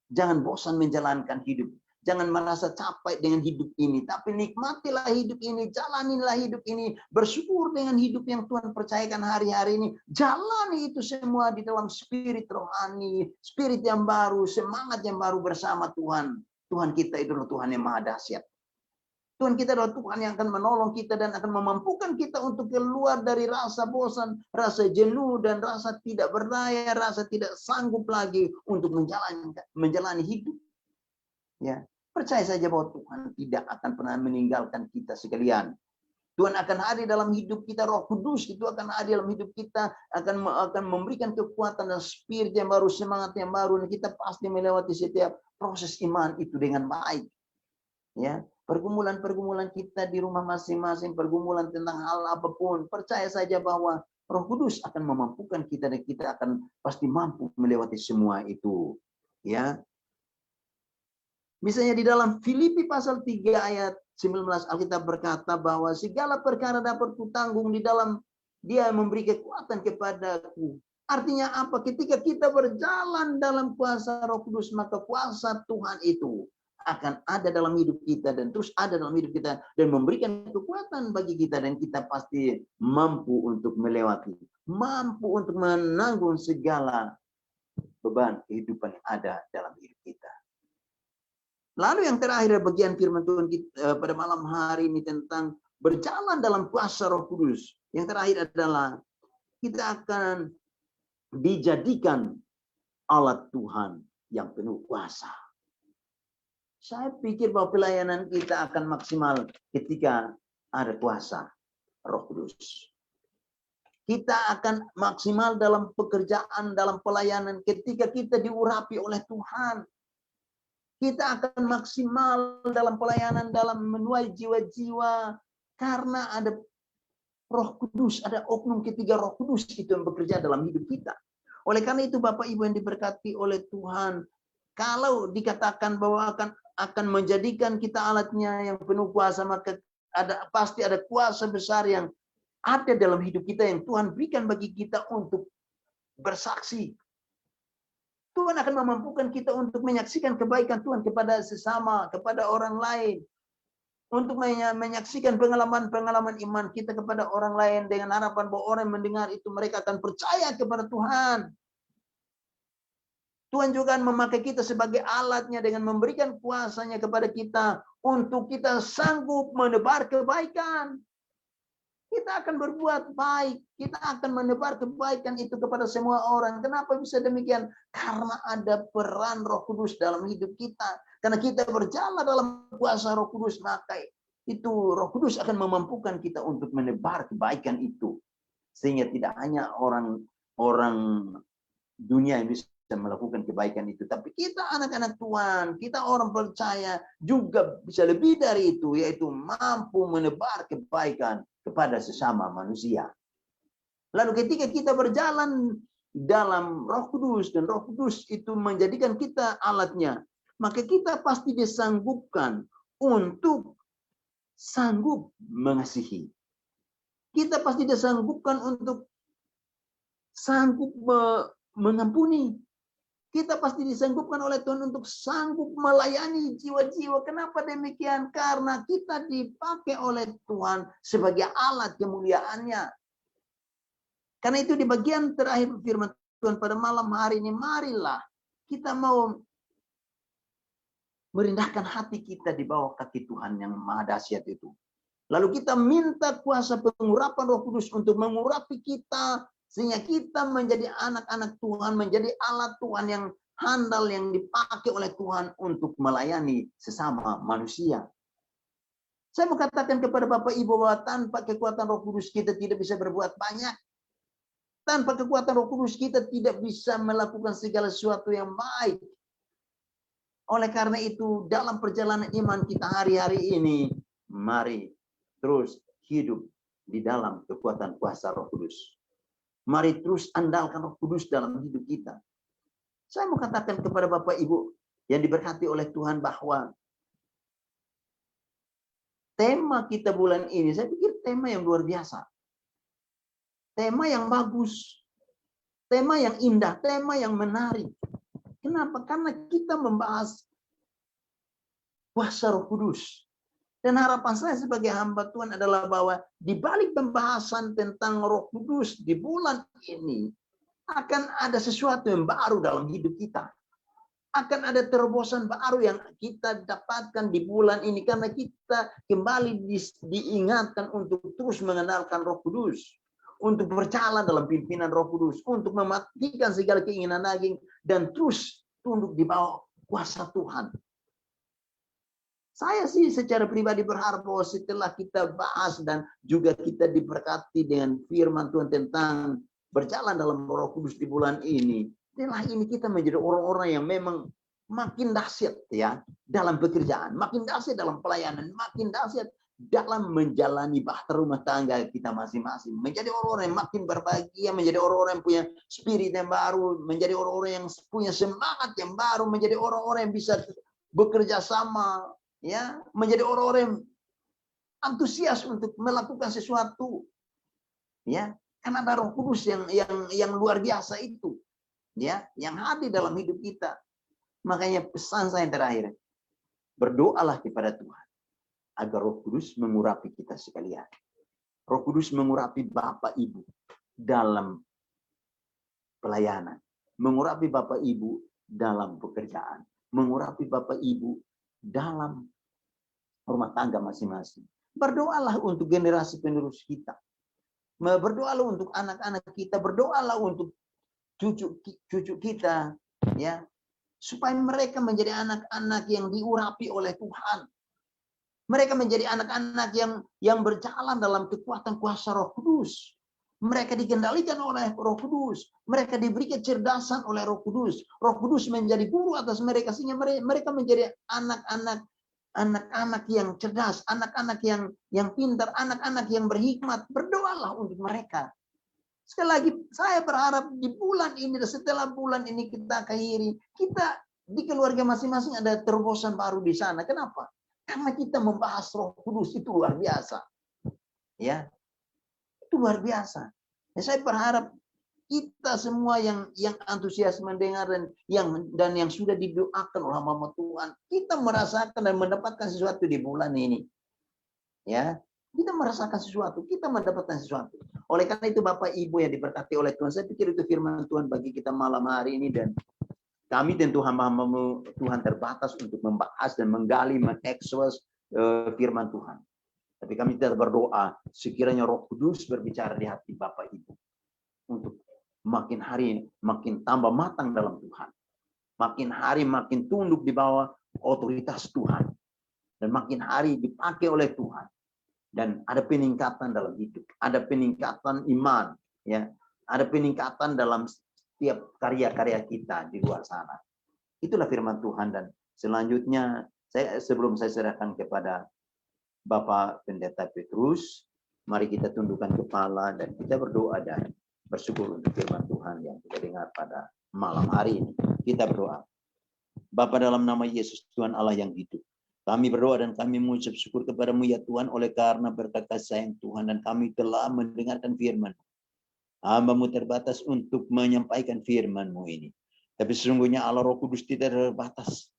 Jangan bosan menjalankan hidup. Jangan merasa capek dengan hidup ini, tapi nikmatilah hidup ini, jalanilah hidup ini, bersyukur dengan hidup yang Tuhan percayakan hari-hari ini. Jalani itu semua di dalam spirit rohani, spirit yang baru, semangat yang baru bersama Tuhan. Tuhan kita itu adalah Tuhan yang maha dahsyat. Tuhan kita adalah Tuhan yang akan menolong kita dan akan memampukan kita untuk keluar dari rasa bosan, rasa jenuh, dan rasa tidak berdaya, rasa tidak sanggup lagi untuk menjalani hidup. Ya, percaya saja bahwa Tuhan tidak akan pernah meninggalkan kita sekalian. Tuhan akan hadir dalam hidup kita, Roh Kudus itu akan hadir dalam hidup kita, akan memberikan kekuatan dan spirit yang baru, semangat yang baru, dan kita pasti melewati setiap proses iman itu dengan baik. Ya, pergumulan-pergumulan kita di rumah masing-masing, pergumulan tentang hal apapun, percaya saja bahwa Roh Kudus akan memampukan kita dan kita akan pasti mampu melewati semua itu. Ya. Misalnya di dalam Filipi pasal 3 ayat 19 Alkitab berkata bahwa segala perkara dapat kutanggung di dalam Dia memberi kekuatan kepadaku. Artinya apa? Ketika kita berjalan dalam kuasa Roh Kudus, maka kuasa Tuhan itu akan ada dalam hidup kita dan terus ada dalam hidup kita dan memberikan kekuatan bagi kita, dan kita pasti mampu untuk melewati, mampu untuk menanggung segala beban kehidupan yang ada dalam hidup kita. Lalu yang terakhir bagian firman Tuhan kita, pada malam hari ini tentang berjalan dalam kuasa Roh Kudus. Yang terakhir adalah kita akan dijadikan alat Tuhan yang penuh kuasa. Saya pikir bahwa pelayanan kita akan maksimal ketika ada kuasa Roh Kudus. Kita akan maksimal dalam pekerjaan, dalam pelayanan ketika kita diurapi oleh Tuhan. Kita akan maksimal dalam pelayanan, dalam menuai jiwa-jiwa, karena ada Roh Kudus, ada oknum ketiga Roh Kudus itu yang bekerja dalam hidup kita. Oleh karena itu Bapak Ibu yang diberkati oleh Tuhan, kalau dikatakan bahwa akan menjadikan kita alatnya yang penuh kuasa, maka pasti ada kuasa besar yang ada dalam hidup kita yang Tuhan berikan bagi kita untuk bersaksi. Tuhan akan memampukan kita untuk menyaksikan kebaikan Tuhan kepada sesama, kepada orang lain. Untuk menyaksikan pengalaman-pengalaman iman kita kepada orang lain dengan harapan bahwa orang yang mendengar itu mereka akan percaya kepada Tuhan. Tuhan juga akan memakai kita sebagai alatnya dengan memberikan kuasanya kepada kita untuk kita sanggup menebar kebaikan. Kita akan berbuat baik. Kita akan menebar kebaikan itu kepada semua orang. Kenapa bisa demikian? Karena ada peran Roh Kudus dalam hidup kita. Karena kita berjalan dalam kuasa Roh Kudus, maka itu Roh Kudus akan memampukan kita untuk menebar kebaikan itu. Sehingga tidak hanya orang dunia yang bisa melakukan kebaikan itu, tapi kita anak-anak Tuhan, kita orang percaya juga bisa lebih dari itu, yaitu mampu menebar kebaikan kepada sesama manusia. Lalu ketika kita berjalan dalam Roh Kudus dan Roh Kudus itu menjadikan kita alatnya, maka kita pasti disanggupkan untuk sanggup mengasihi. Kita pasti disanggupkan untuk sanggup mengampuni. Kita pasti disanggupkan oleh Tuhan untuk sanggup melayani jiwa-jiwa. Kenapa demikian? Karena kita dipakai oleh Tuhan sebagai alat kemuliaannya. Karena itu di bagian terakhir firman Tuhan pada malam hari ini, marilah kita mau merendahkan hati kita di bawah kaki Tuhan yang maha dahsyat itu. Lalu kita minta kuasa pengurapan Roh Kudus untuk mengurapi kita, sehingga kita menjadi anak-anak Tuhan, menjadi alat Tuhan yang handal yang dipakai oleh Tuhan untuk melayani sesama manusia. Saya mau katakan kepada Bapak Ibu bahwa tanpa kekuatan Roh Kudus kita tidak bisa berbuat banyak. Tanpa kekuatan Roh Kudus kita tidak bisa melakukan segala sesuatu yang baik. Oleh karena itu, dalam perjalanan iman kita hari-hari ini, mari terus hidup di dalam kekuatan kuasa Roh Kudus. Mari terus andalkan Roh Kudus dalam hidup kita. Saya mau katakan kepada Bapak Ibu yang diberkati oleh Tuhan bahwa tema kita bulan ini, saya pikir tema yang luar biasa. Tema yang bagus. Tema yang indah, tema yang menarik. Kenapa? Karena kita membahas kuasa Roh Kudus. Dan harapan saya sebagai hamba Tuhan adalah bahwa di balik pembahasan tentang Roh Kudus di bulan ini akan ada sesuatu yang baru dalam hidup kita. Akan ada terobosan baru yang kita dapatkan di bulan ini karena kita kembali diingatkan untuk terus mengenalkan Roh Kudus, untuk berjalan dalam pimpinan Roh Kudus, untuk mematikan segala keinginan daging dan terus tunduk di bawah kuasa Tuhan. Saya sih secara pribadi berharap bahwa setelah kita bahas dan juga kita diberkati dengan firman Tuhan tentang berjalan dalam Roh Kudus di bulan ini, setelah ini kita menjadi orang-orang yang memang makin dahsyat ya dalam pekerjaan, makin dahsyat dalam pelayanan, makin dahsyat dalam menjalani bahtera rumah tangga kita masing-masing. Menjadi orang-orang yang makin berbahagia, menjadi orang-orang yang punya spirit yang baru, menjadi orang-orang yang punya semangat yang baru, menjadi orang-orang yang bisa bekerja sama, ya, menjadi orang-orang yang antusias untuk melakukan sesuatu, ya, karena ada Roh Kudus yang luar biasa itu, ya, yang hadir dalam hidup kita. Makanya pesan saya yang terakhir, berdoalah kepada Tuhan agar Roh Kudus mengurapi kita sekalian. Roh Kudus mengurapi Bapak Ibu dalam pelayanan, mengurapi Bapak Ibu dalam pekerjaan, mengurapi Bapak Ibu dalam rumah tangga masing-masing. Berdoalah untuk generasi penerus kita. Berdoalah untuk anak-anak kita, berdoalah untuk cucu kita, ya, supaya mereka menjadi anak-anak yang diurapi oleh Tuhan. Mereka menjadi anak-anak yang berjalan dalam kekuatan kuasa Roh Kudus. Mereka dikendalikan oleh Roh Kudus. Mereka diberi kecerdasan oleh Roh Kudus. Roh Kudus menjadi guru atas mereka sehingga mereka menjadi anak-anak yang cerdas, anak-anak yang pintar, anak-anak yang berhikmat. Berdoalah untuk mereka. Sekali lagi, saya berharap di bulan ini dan setelah bulan ini kita akhiri, kita di keluarga masing-masing ada terobosan baru di sana. Kenapa? Karena kita membahas Roh Kudus itu luar biasa. Ya, itu luar biasa. Ya, saya berharap kita semua yang antusias mendengar dan yang sudah didoakan oleh hamba Tuhan, kita merasakan dan mendapatkan sesuatu di bulan ini. Ya, kita merasakan sesuatu, kita mendapatkan sesuatu. Oleh karena itu Bapak Ibu yang diberkati oleh Tuhan, saya pikir itu firman Tuhan bagi kita malam hari ini, dan kami tentu hamba-hambamu Tuhan terbatas untuk membahas dan menggali, mengekspos firman Tuhan. Tapi kami tetap berdoa sekiranya Roh Kudus berbicara di hati Bapak Ibu untuk makin hari makin tambah matang dalam Tuhan. Makin hari makin tunduk di bawah otoritas Tuhan. Dan makin hari dipakai oleh Tuhan. Dan ada peningkatan dalam hidup, ada peningkatan iman, ya, ada peningkatan dalam setiap karya-karya kita di luar sana. Itulah firman Tuhan. Dan selanjutnya sebelum saya serahkan kepada Bapak Pendeta Petrus, mari kita tundukkan kepala dan kita berdoa dan bersyukur untuk firman Tuhan yang kita dengar pada malam hari ini. Kita berdoa. Bapa, dalam nama Yesus Tuhan Allah yang hidup, kami berdoa dan kami mengucap syukur kepadamu ya Tuhan, oleh karena berkat kasih sayang Tuhan dan kami telah mendengarkan firman. Hamba-Mu terbatas untuk menyampaikan firman-Mu ini. Tapi sesungguhnya Allah Roh Kudus tidak terbatas.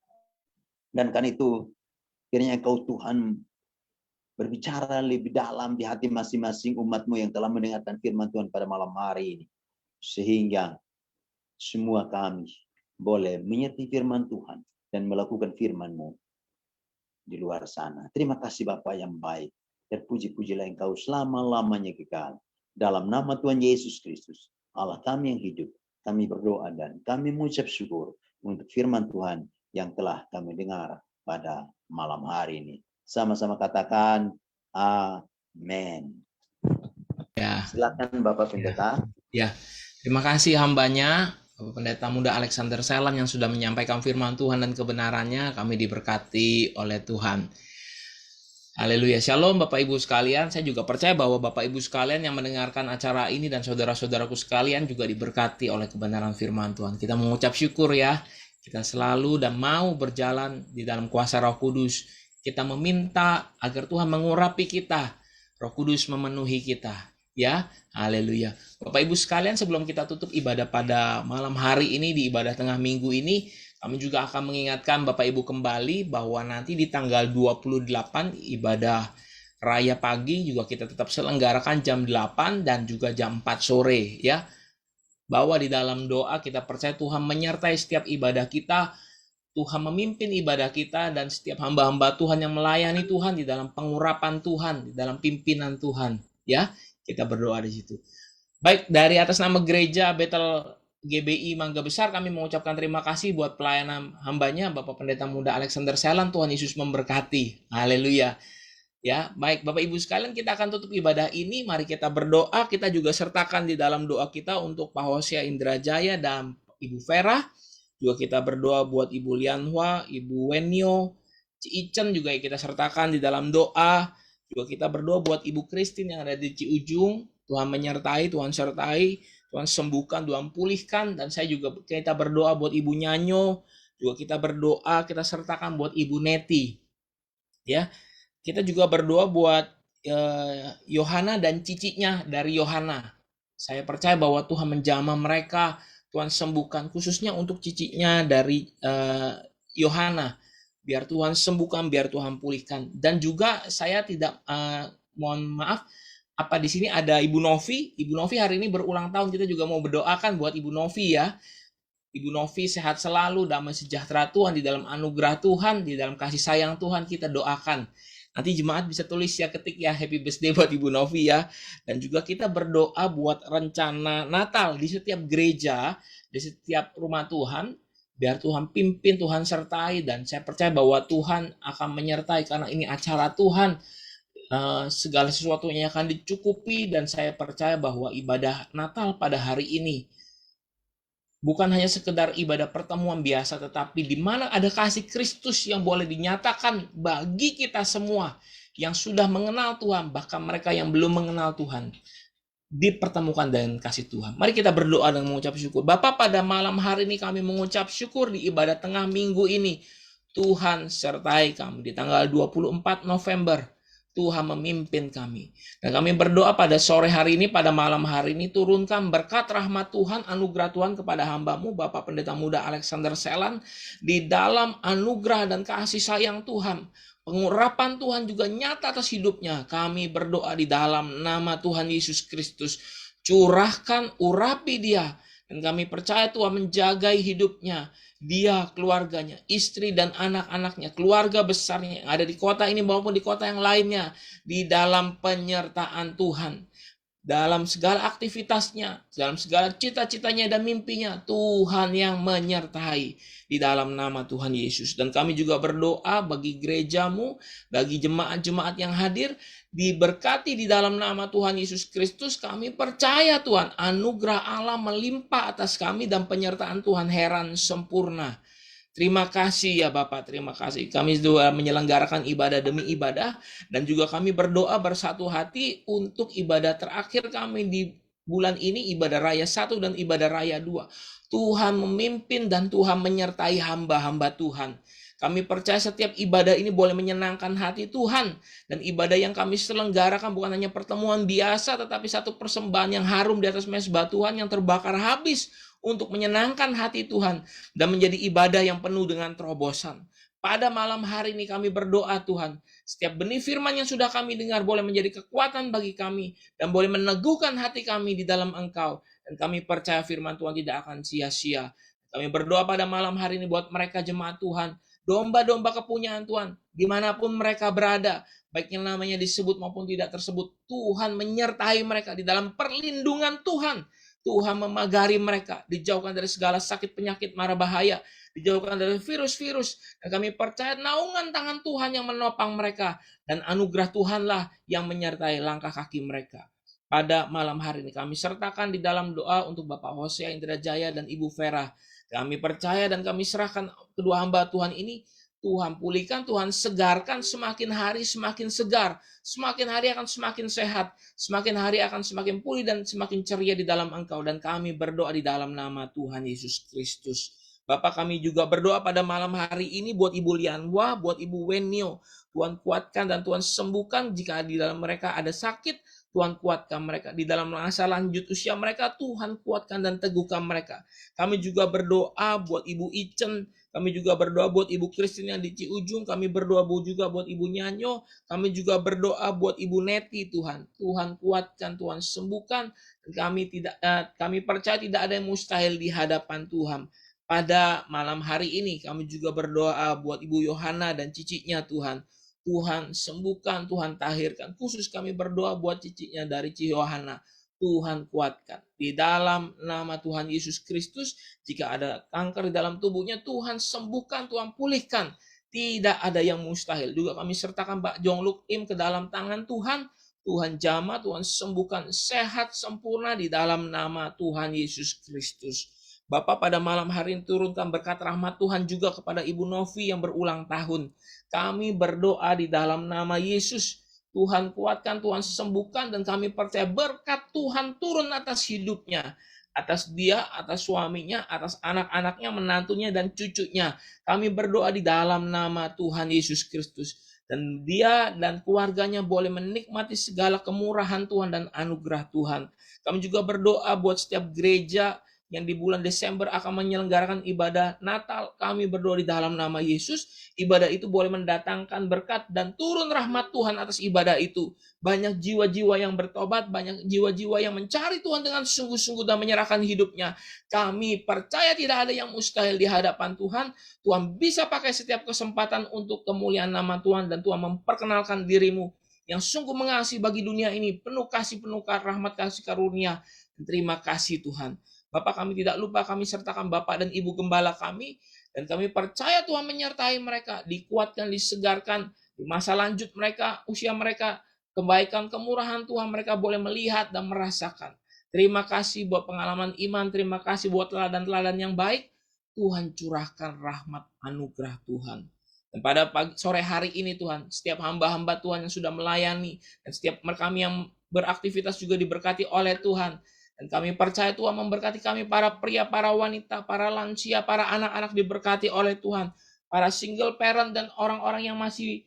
Dan karena itu, kiranya Engkau Tuhan berbicara lebih dalam di hati masing-masing umat-Mu yang telah mendengarkan firman Tuhan pada malam hari ini. Sehingga semua kami boleh menyerti firman Tuhan dan melakukan firman-Mu di luar sana. Terima kasih Bapa yang baik. Terpuji-pujilah Engkau selama-lamanya kekal. Dalam nama Tuhan Yesus Kristus, Allah kami yang hidup, kami berdoa dan kami mengucap syukur untuk firman Tuhan yang telah kami dengar pada malam hari ini. Sama-sama katakan amin. Ya. Silakan Bapak Pendeta. Ya. Terima kasih hambanya, Bapak Pendeta Muda Alexander Selam yang sudah menyampaikan firman Tuhan dan kebenarannya. Kami diberkati oleh Tuhan. Haleluya. Shalom Bapak Ibu sekalian. Saya juga percaya bahwa Bapak Ibu sekalian yang mendengarkan acara ini dan saudara-saudaraku sekalian juga diberkati oleh kebenaran firman Tuhan. Kita mengucap syukur ya. Kita selalu dan mau berjalan di dalam kuasa Roh Kudus. Kita meminta agar Tuhan mengurapi kita. Roh Kudus memenuhi kita. Ya, haleluya. Bapak Ibu sekalian, sebelum kita tutup ibadah pada malam hari ini, di ibadah tengah minggu ini, Kami juga akan mengingatkan Bapak Ibu kembali bahwa nanti di tanggal 28 ibadah raya pagi juga kita tetap selenggarakan jam 8 dan juga jam 4 sore ya. Bahwa di dalam doa kita percaya Tuhan menyertai setiap ibadah kita, Tuhan memimpin ibadah kita, dan setiap hamba-hamba Tuhan yang melayani Tuhan di dalam pengurapan Tuhan, di dalam pimpinan Tuhan ya. Kita berdoa di situ. Baik, dari atas nama gereja Bethel GBI Mangga Besar, kami mengucapkan terima kasih buat pelayanan hambanya Bapak Pendeta Muda Alexander Selan. Tuhan Yesus memberkati. Haleluya. Ya, baik Bapak Ibu sekalian, kita akan tutup ibadah ini. Mari kita berdoa. Kita juga sertakan di dalam doa kita untuk Pak Hosea Indrajaya dan Ibu Vera. Juga kita berdoa buat Ibu Lianhua, Ibu Wenyo, Ci-Icen juga kita sertakan di dalam doa. Juga kita berdoa buat Ibu Christine yang ada di Ciujung. Tuhan menyertai, Tuhan sertai, Tuhan sembuhkan, Tuhan pulihkan. Dan saya juga kita berdoa buat Ibu Nyanyo. Juga kita berdoa, kita sertakan buat Ibu Neti. Ya, kita juga berdoa buat Yohana dan cicinya dari Yohana. Saya percaya bahwa Tuhan menjamah mereka, Tuhan sembuhkan, khususnya untuk cicinya dari Yohana. Biar Tuhan sembuhkan, biar Tuhan pulihkan. Dan juga saya tidak, mohon maaf, apa di sini ada Ibu Novi. Ibu Novi hari ini berulang tahun. Kita juga mau berdoakan buat Ibu Novi ya. Ibu Novi sehat selalu, damai sejahtera Tuhan, di dalam anugerah Tuhan, di dalam kasih sayang Tuhan kita doakan. Nanti jemaat bisa tulis ya, ketik ya, happy birthday buat Ibu Novi ya. Dan juga kita berdoa buat rencana Natal di setiap gereja, di setiap rumah Tuhan. Biar Tuhan pimpin, Tuhan sertai. Dan saya percaya bahwa Tuhan akan menyertai karena ini acara Tuhan. Segala sesuatunya akan dicukupi, dan saya percaya bahwa ibadah Natal pada hari ini bukan hanya sekedar ibadah pertemuan biasa, tetapi di mana ada kasih Kristus yang boleh dinyatakan bagi kita semua yang sudah mengenal Tuhan, bahkan mereka yang belum mengenal Tuhan, dipertemukan dengan kasih Tuhan. Mari kita berdoa dan mengucap syukur. Bapa, pada malam hari ini kami mengucap syukur di ibadah tengah minggu ini. Tuhan sertai kami di tanggal 24 November. Tuhan memimpin kami. Dan kami berdoa pada sore hari ini, pada malam hari ini, turunkan berkat rahmat Tuhan, anugerah Tuhan kepada hamba-Mu, Bapak Pendeta Muda Alexander Selan, di dalam anugerah dan kasih sayang Tuhan. Pengurapan Tuhan juga nyata atas hidupnya. Kami berdoa di dalam nama Tuhan Yesus Kristus. Curahkan, urapi dia. Dan kami percaya Tuhan menjagai hidupnya, dia, keluarganya, istri dan anak-anaknya, keluarga besarnya yang ada di kota ini maupun di kota yang lainnya, di dalam penyertaan Tuhan. Dalam segala aktivitasnya, dalam segala cita-citanya dan mimpinya, Tuhan yang menyertai di dalam nama Tuhan Yesus. Dan kami juga berdoa bagi gerejamu, bagi jemaat-jemaat yang hadir, diberkati di dalam nama Tuhan Yesus Kristus. Kami percaya Tuhan, anugerah Allah melimpah atas kami dan penyertaan Tuhan heran sempurna. Terima kasih ya Bapak, terima kasih. Kami juga menyelenggarakan ibadah demi ibadah, dan juga kami berdoa bersatu hati untuk ibadah terakhir kami di bulan ini, ibadah raya 1 dan ibadah raya 2. Tuhan memimpin dan Tuhan menyertai hamba-hamba Tuhan. Kami percaya setiap ibadah ini boleh menyenangkan hati Tuhan. Dan ibadah yang kami selenggarakan bukan hanya pertemuan biasa, tetapi satu persembahan yang harum di atas mezbah Tuhan yang terbakar habis untuk menyenangkan hati Tuhan dan menjadi ibadah yang penuh dengan terobosan. Pada malam hari ini kami berdoa Tuhan, setiap benih firman yang sudah kami dengar boleh menjadi kekuatan bagi kami dan boleh meneguhkan hati kami di dalam Engkau. Dan kami percaya firman Tuhan tidak akan sia-sia. Kami berdoa pada malam hari ini buat mereka jemaat Tuhan, domba-domba kepunyaan Tuhan, dimanapun mereka berada, baik yang namanya disebut maupun tidak tersebut, Tuhan menyertai mereka di dalam perlindungan Tuhan. Tuhan memagari mereka, dijauhkan dari segala sakit, penyakit, mara bahaya, dijauhkan dari virus-virus. Dan kami percaya naungan tangan Tuhan yang menopang mereka, dan anugerah Tuhanlah yang menyertai langkah kaki mereka. Pada malam hari ini kami sertakan di dalam doa untuk Bapak Hosea Indrajaya dan Ibu Vera. Kami percaya dan kami serahkan kedua hamba Tuhan ini. Tuhan pulihkan, Tuhan segarkan, semakin hari semakin segar, semakin hari akan semakin sehat, semakin hari akan semakin pulih dan semakin ceria di dalam Engkau. Dan kami berdoa di dalam nama Tuhan Yesus Kristus. Bapak, kami juga berdoa pada malam hari ini buat Ibu Lianhua, buat Ibu Wenyo. Tuhan kuatkan dan Tuhan sembuhkan jika di dalam mereka ada sakit. Tuhan kuatkan mereka di dalam masa lanjut usia mereka. Tuhan kuatkan dan teguhkan mereka. Kami juga berdoa buat Ibu Icen. Kami juga berdoa buat Ibu Kristin yang di Ciujung. Kami berdoa juga buat Ibu Nyanyo. Kami juga berdoa buat Ibu Neti, Tuhan. Tuhan kuatkan, Tuhan sembuhkan. Kami percaya tidak ada yang mustahil di hadapan Tuhan. Pada malam hari ini kami juga berdoa buat Ibu Yohana dan cicitnya, Tuhan. Tuhan sembuhkan, Tuhan tahirkan. Khusus kami berdoa buat cicitnya dari Yohana. Tuhan kuatkan. Di dalam nama Tuhan Yesus Kristus, jika ada kanker di dalam tubuhnya, Tuhan sembuhkan, Tuhan pulihkan. Tidak ada yang mustahil. Juga kami sertakan Mbak Jong Luk Im ke dalam tangan Tuhan. Tuhan jamah, Tuhan sembuhkan, sehat sempurna di dalam nama Tuhan Yesus Kristus. Bapak, pada malam hari ini turunkan berkat rahmat Tuhan juga kepada Ibu Novi yang berulang tahun. Kami berdoa di dalam nama Yesus. Tuhan kuatkan, Tuhan sembuhkan, dan kami percaya berkat Tuhan turun atas hidupnya, atas dia, atas suaminya, atas anak-anaknya, menantunya, dan cucunya. Kami berdoa di dalam nama Tuhan Yesus Kristus. Dan dia dan keluarganya boleh menikmati segala kemurahan Tuhan dan anugerah Tuhan. Kami juga berdoa buat setiap gereja yang di bulan Desember akan menyelenggarakan ibadah Natal. Kami berdoa di dalam nama Yesus, ibadah itu boleh mendatangkan berkat dan turun rahmat Tuhan atas ibadah itu. Banyak jiwa-jiwa yang bertobat, banyak jiwa-jiwa yang mencari Tuhan dengan sungguh-sungguh dan menyerahkan hidupnya. Kami percaya tidak ada yang mustahil di hadapan Tuhan. Tuhan bisa pakai setiap kesempatan untuk kemuliaan nama Tuhan, dan Tuhan memperkenalkan dirimu yang sungguh mengasihi bagi dunia ini, penuh kasih, penuh rahmat, kasih karunia. Terima kasih Tuhan. Bapak, kami tidak lupa, kami sertakan Bapak dan Ibu Gembala kami, dan kami percaya Tuhan menyertai mereka, dikuatkan, disegarkan di masa lanjut mereka, usia mereka, kebaikan, kemurahan Tuhan mereka boleh melihat dan merasakan. Terima kasih buat pengalaman iman, terima kasih buat teladan-teladan yang baik. Tuhan curahkan rahmat anugerah Tuhan. Dan pada sore hari ini Tuhan, setiap hamba-hamba Tuhan yang sudah melayani, dan setiap kami yang beraktivitas juga diberkati oleh Tuhan. Dan kami percaya Tuhan memberkati kami, para pria, para wanita, para lansia, para anak-anak diberkati oleh Tuhan. Para single parent dan orang-orang yang masih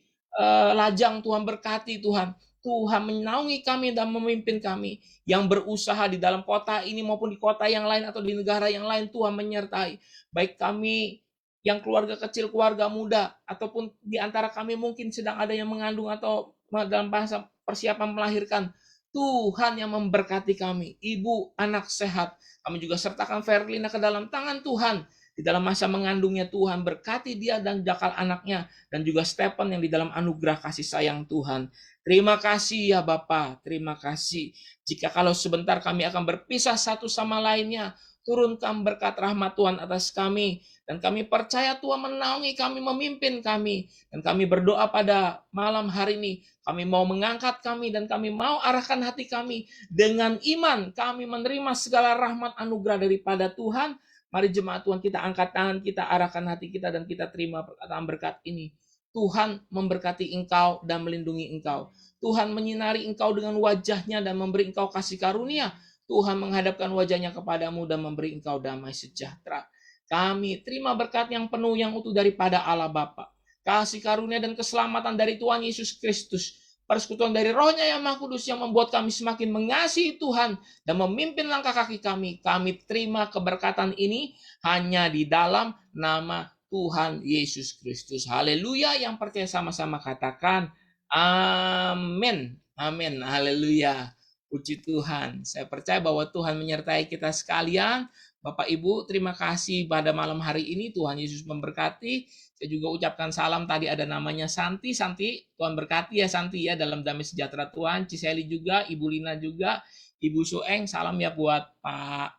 lajang, Tuhan berkati Tuhan. Tuhan menaungi kami dan memimpin kami. Yang berusaha di dalam kota ini maupun di kota yang lain atau di negara yang lain, Tuhan menyertai. Baik kami yang keluarga kecil, keluarga muda, ataupun di antara kami mungkin sedang ada yang mengandung atau dalam bahasa persiapan melahirkan. Tuhan yang memberkati kami, ibu, anak sehat. Kami juga sertakan Verlina ke dalam tangan Tuhan. Di dalam masa mengandungnya, Tuhan berkati dia dan jakal anaknya. Dan juga Stephen yang di dalam anugerah kasih sayang Tuhan. Terima kasih ya Bapa, terima kasih. Jika kalau sebentar kami akan berpisah satu sama lainnya, turunkan berkat rahmat Tuhan atas kami. Dan kami percaya Tuhan menaungi kami, memimpin kami. Dan kami berdoa pada malam hari ini, kami mau mengangkat kami dan kami mau arahkan hati kami. Dengan iman kami menerima segala rahmat anugerah daripada Tuhan. Mari jemaat Tuhan, kita angkat tangan, kita arahkan hati kita, dan kita terima perkataan berkat ini. Tuhan memberkati engkau dan melindungi engkau. Tuhan menyinari engkau dengan wajahnya dan memberi engkau kasih karunia. Tuhan menghadapkan wajahnya kepadamu dan memberi engkau damai sejahtera. Kami terima berkat yang penuh, yang utuh daripada Allah Bapa, kasih karunia dan keselamatan dari Tuhan Yesus Kristus, persekutuan dari Roh-Nya yang Maha Kudus yang membuat kami semakin mengasihi Tuhan dan memimpin langkah kaki kami. Kami terima keberkatan ini hanya di dalam nama Tuhan Yesus Kristus. Haleluya. Yang percaya sama-sama katakan amin. Amin. Haleluya. Puji Tuhan. Saya percaya bahwa Tuhan menyertai kita sekalian. Bapak Ibu, terima kasih pada malam hari ini. Tuhan Yesus memberkati. Saya juga ucapkan salam, tadi ada namanya Santi. Santi, Tuhan berkati ya Santi ya, dalam damai sejahtera Tuhan. Ciseli juga, Ibu Lina juga, Ibu Sueng, salam ya buat Pak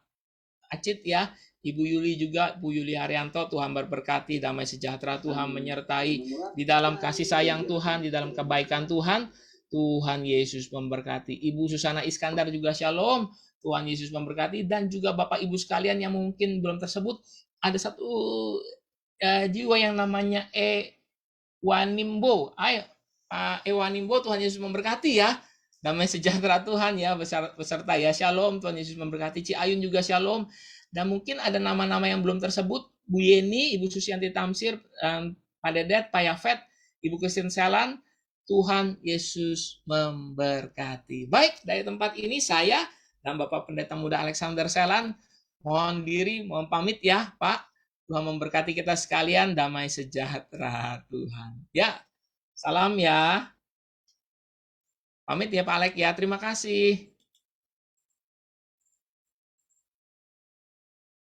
Acit ya. Ibu Yuli juga, Bu Yuli Haryanto, Tuhan berberkati, damai sejahtera Tuhan menyertai di dalam kasih sayang Tuhan, di dalam kebaikan Tuhan. Tuhan Yesus memberkati. Ibu Susana Iskandar juga shalom. Tuhan Yesus memberkati. Dan juga Bapak Ibu sekalian yang mungkin belum tersebut, ada satu jiwa yang namanya Ewanimbo. Ayo Pak Ewanimbo, Tuhan Yesus memberkati ya. Damai sejahtera Tuhan ya beserta ya, shalom. Tuhan Yesus memberkati. Ci Ayun juga shalom. Dan mungkin ada nama-nama yang belum tersebut, Bu Yeni, Ibu Susianti Tamsir, Pak Dedet, Pak Yafet, Ibu Kristin Selan. Tuhan Yesus memberkati. Baik, dari tempat ini saya dan Bapak Pendeta Muda Alexander Selan mohon diri, mohon pamit ya Pak. Tuhan memberkati kita sekalian, damai sejahtera Tuhan. Ya, salam ya. Pamit ya Pak Alek ya, terima kasih.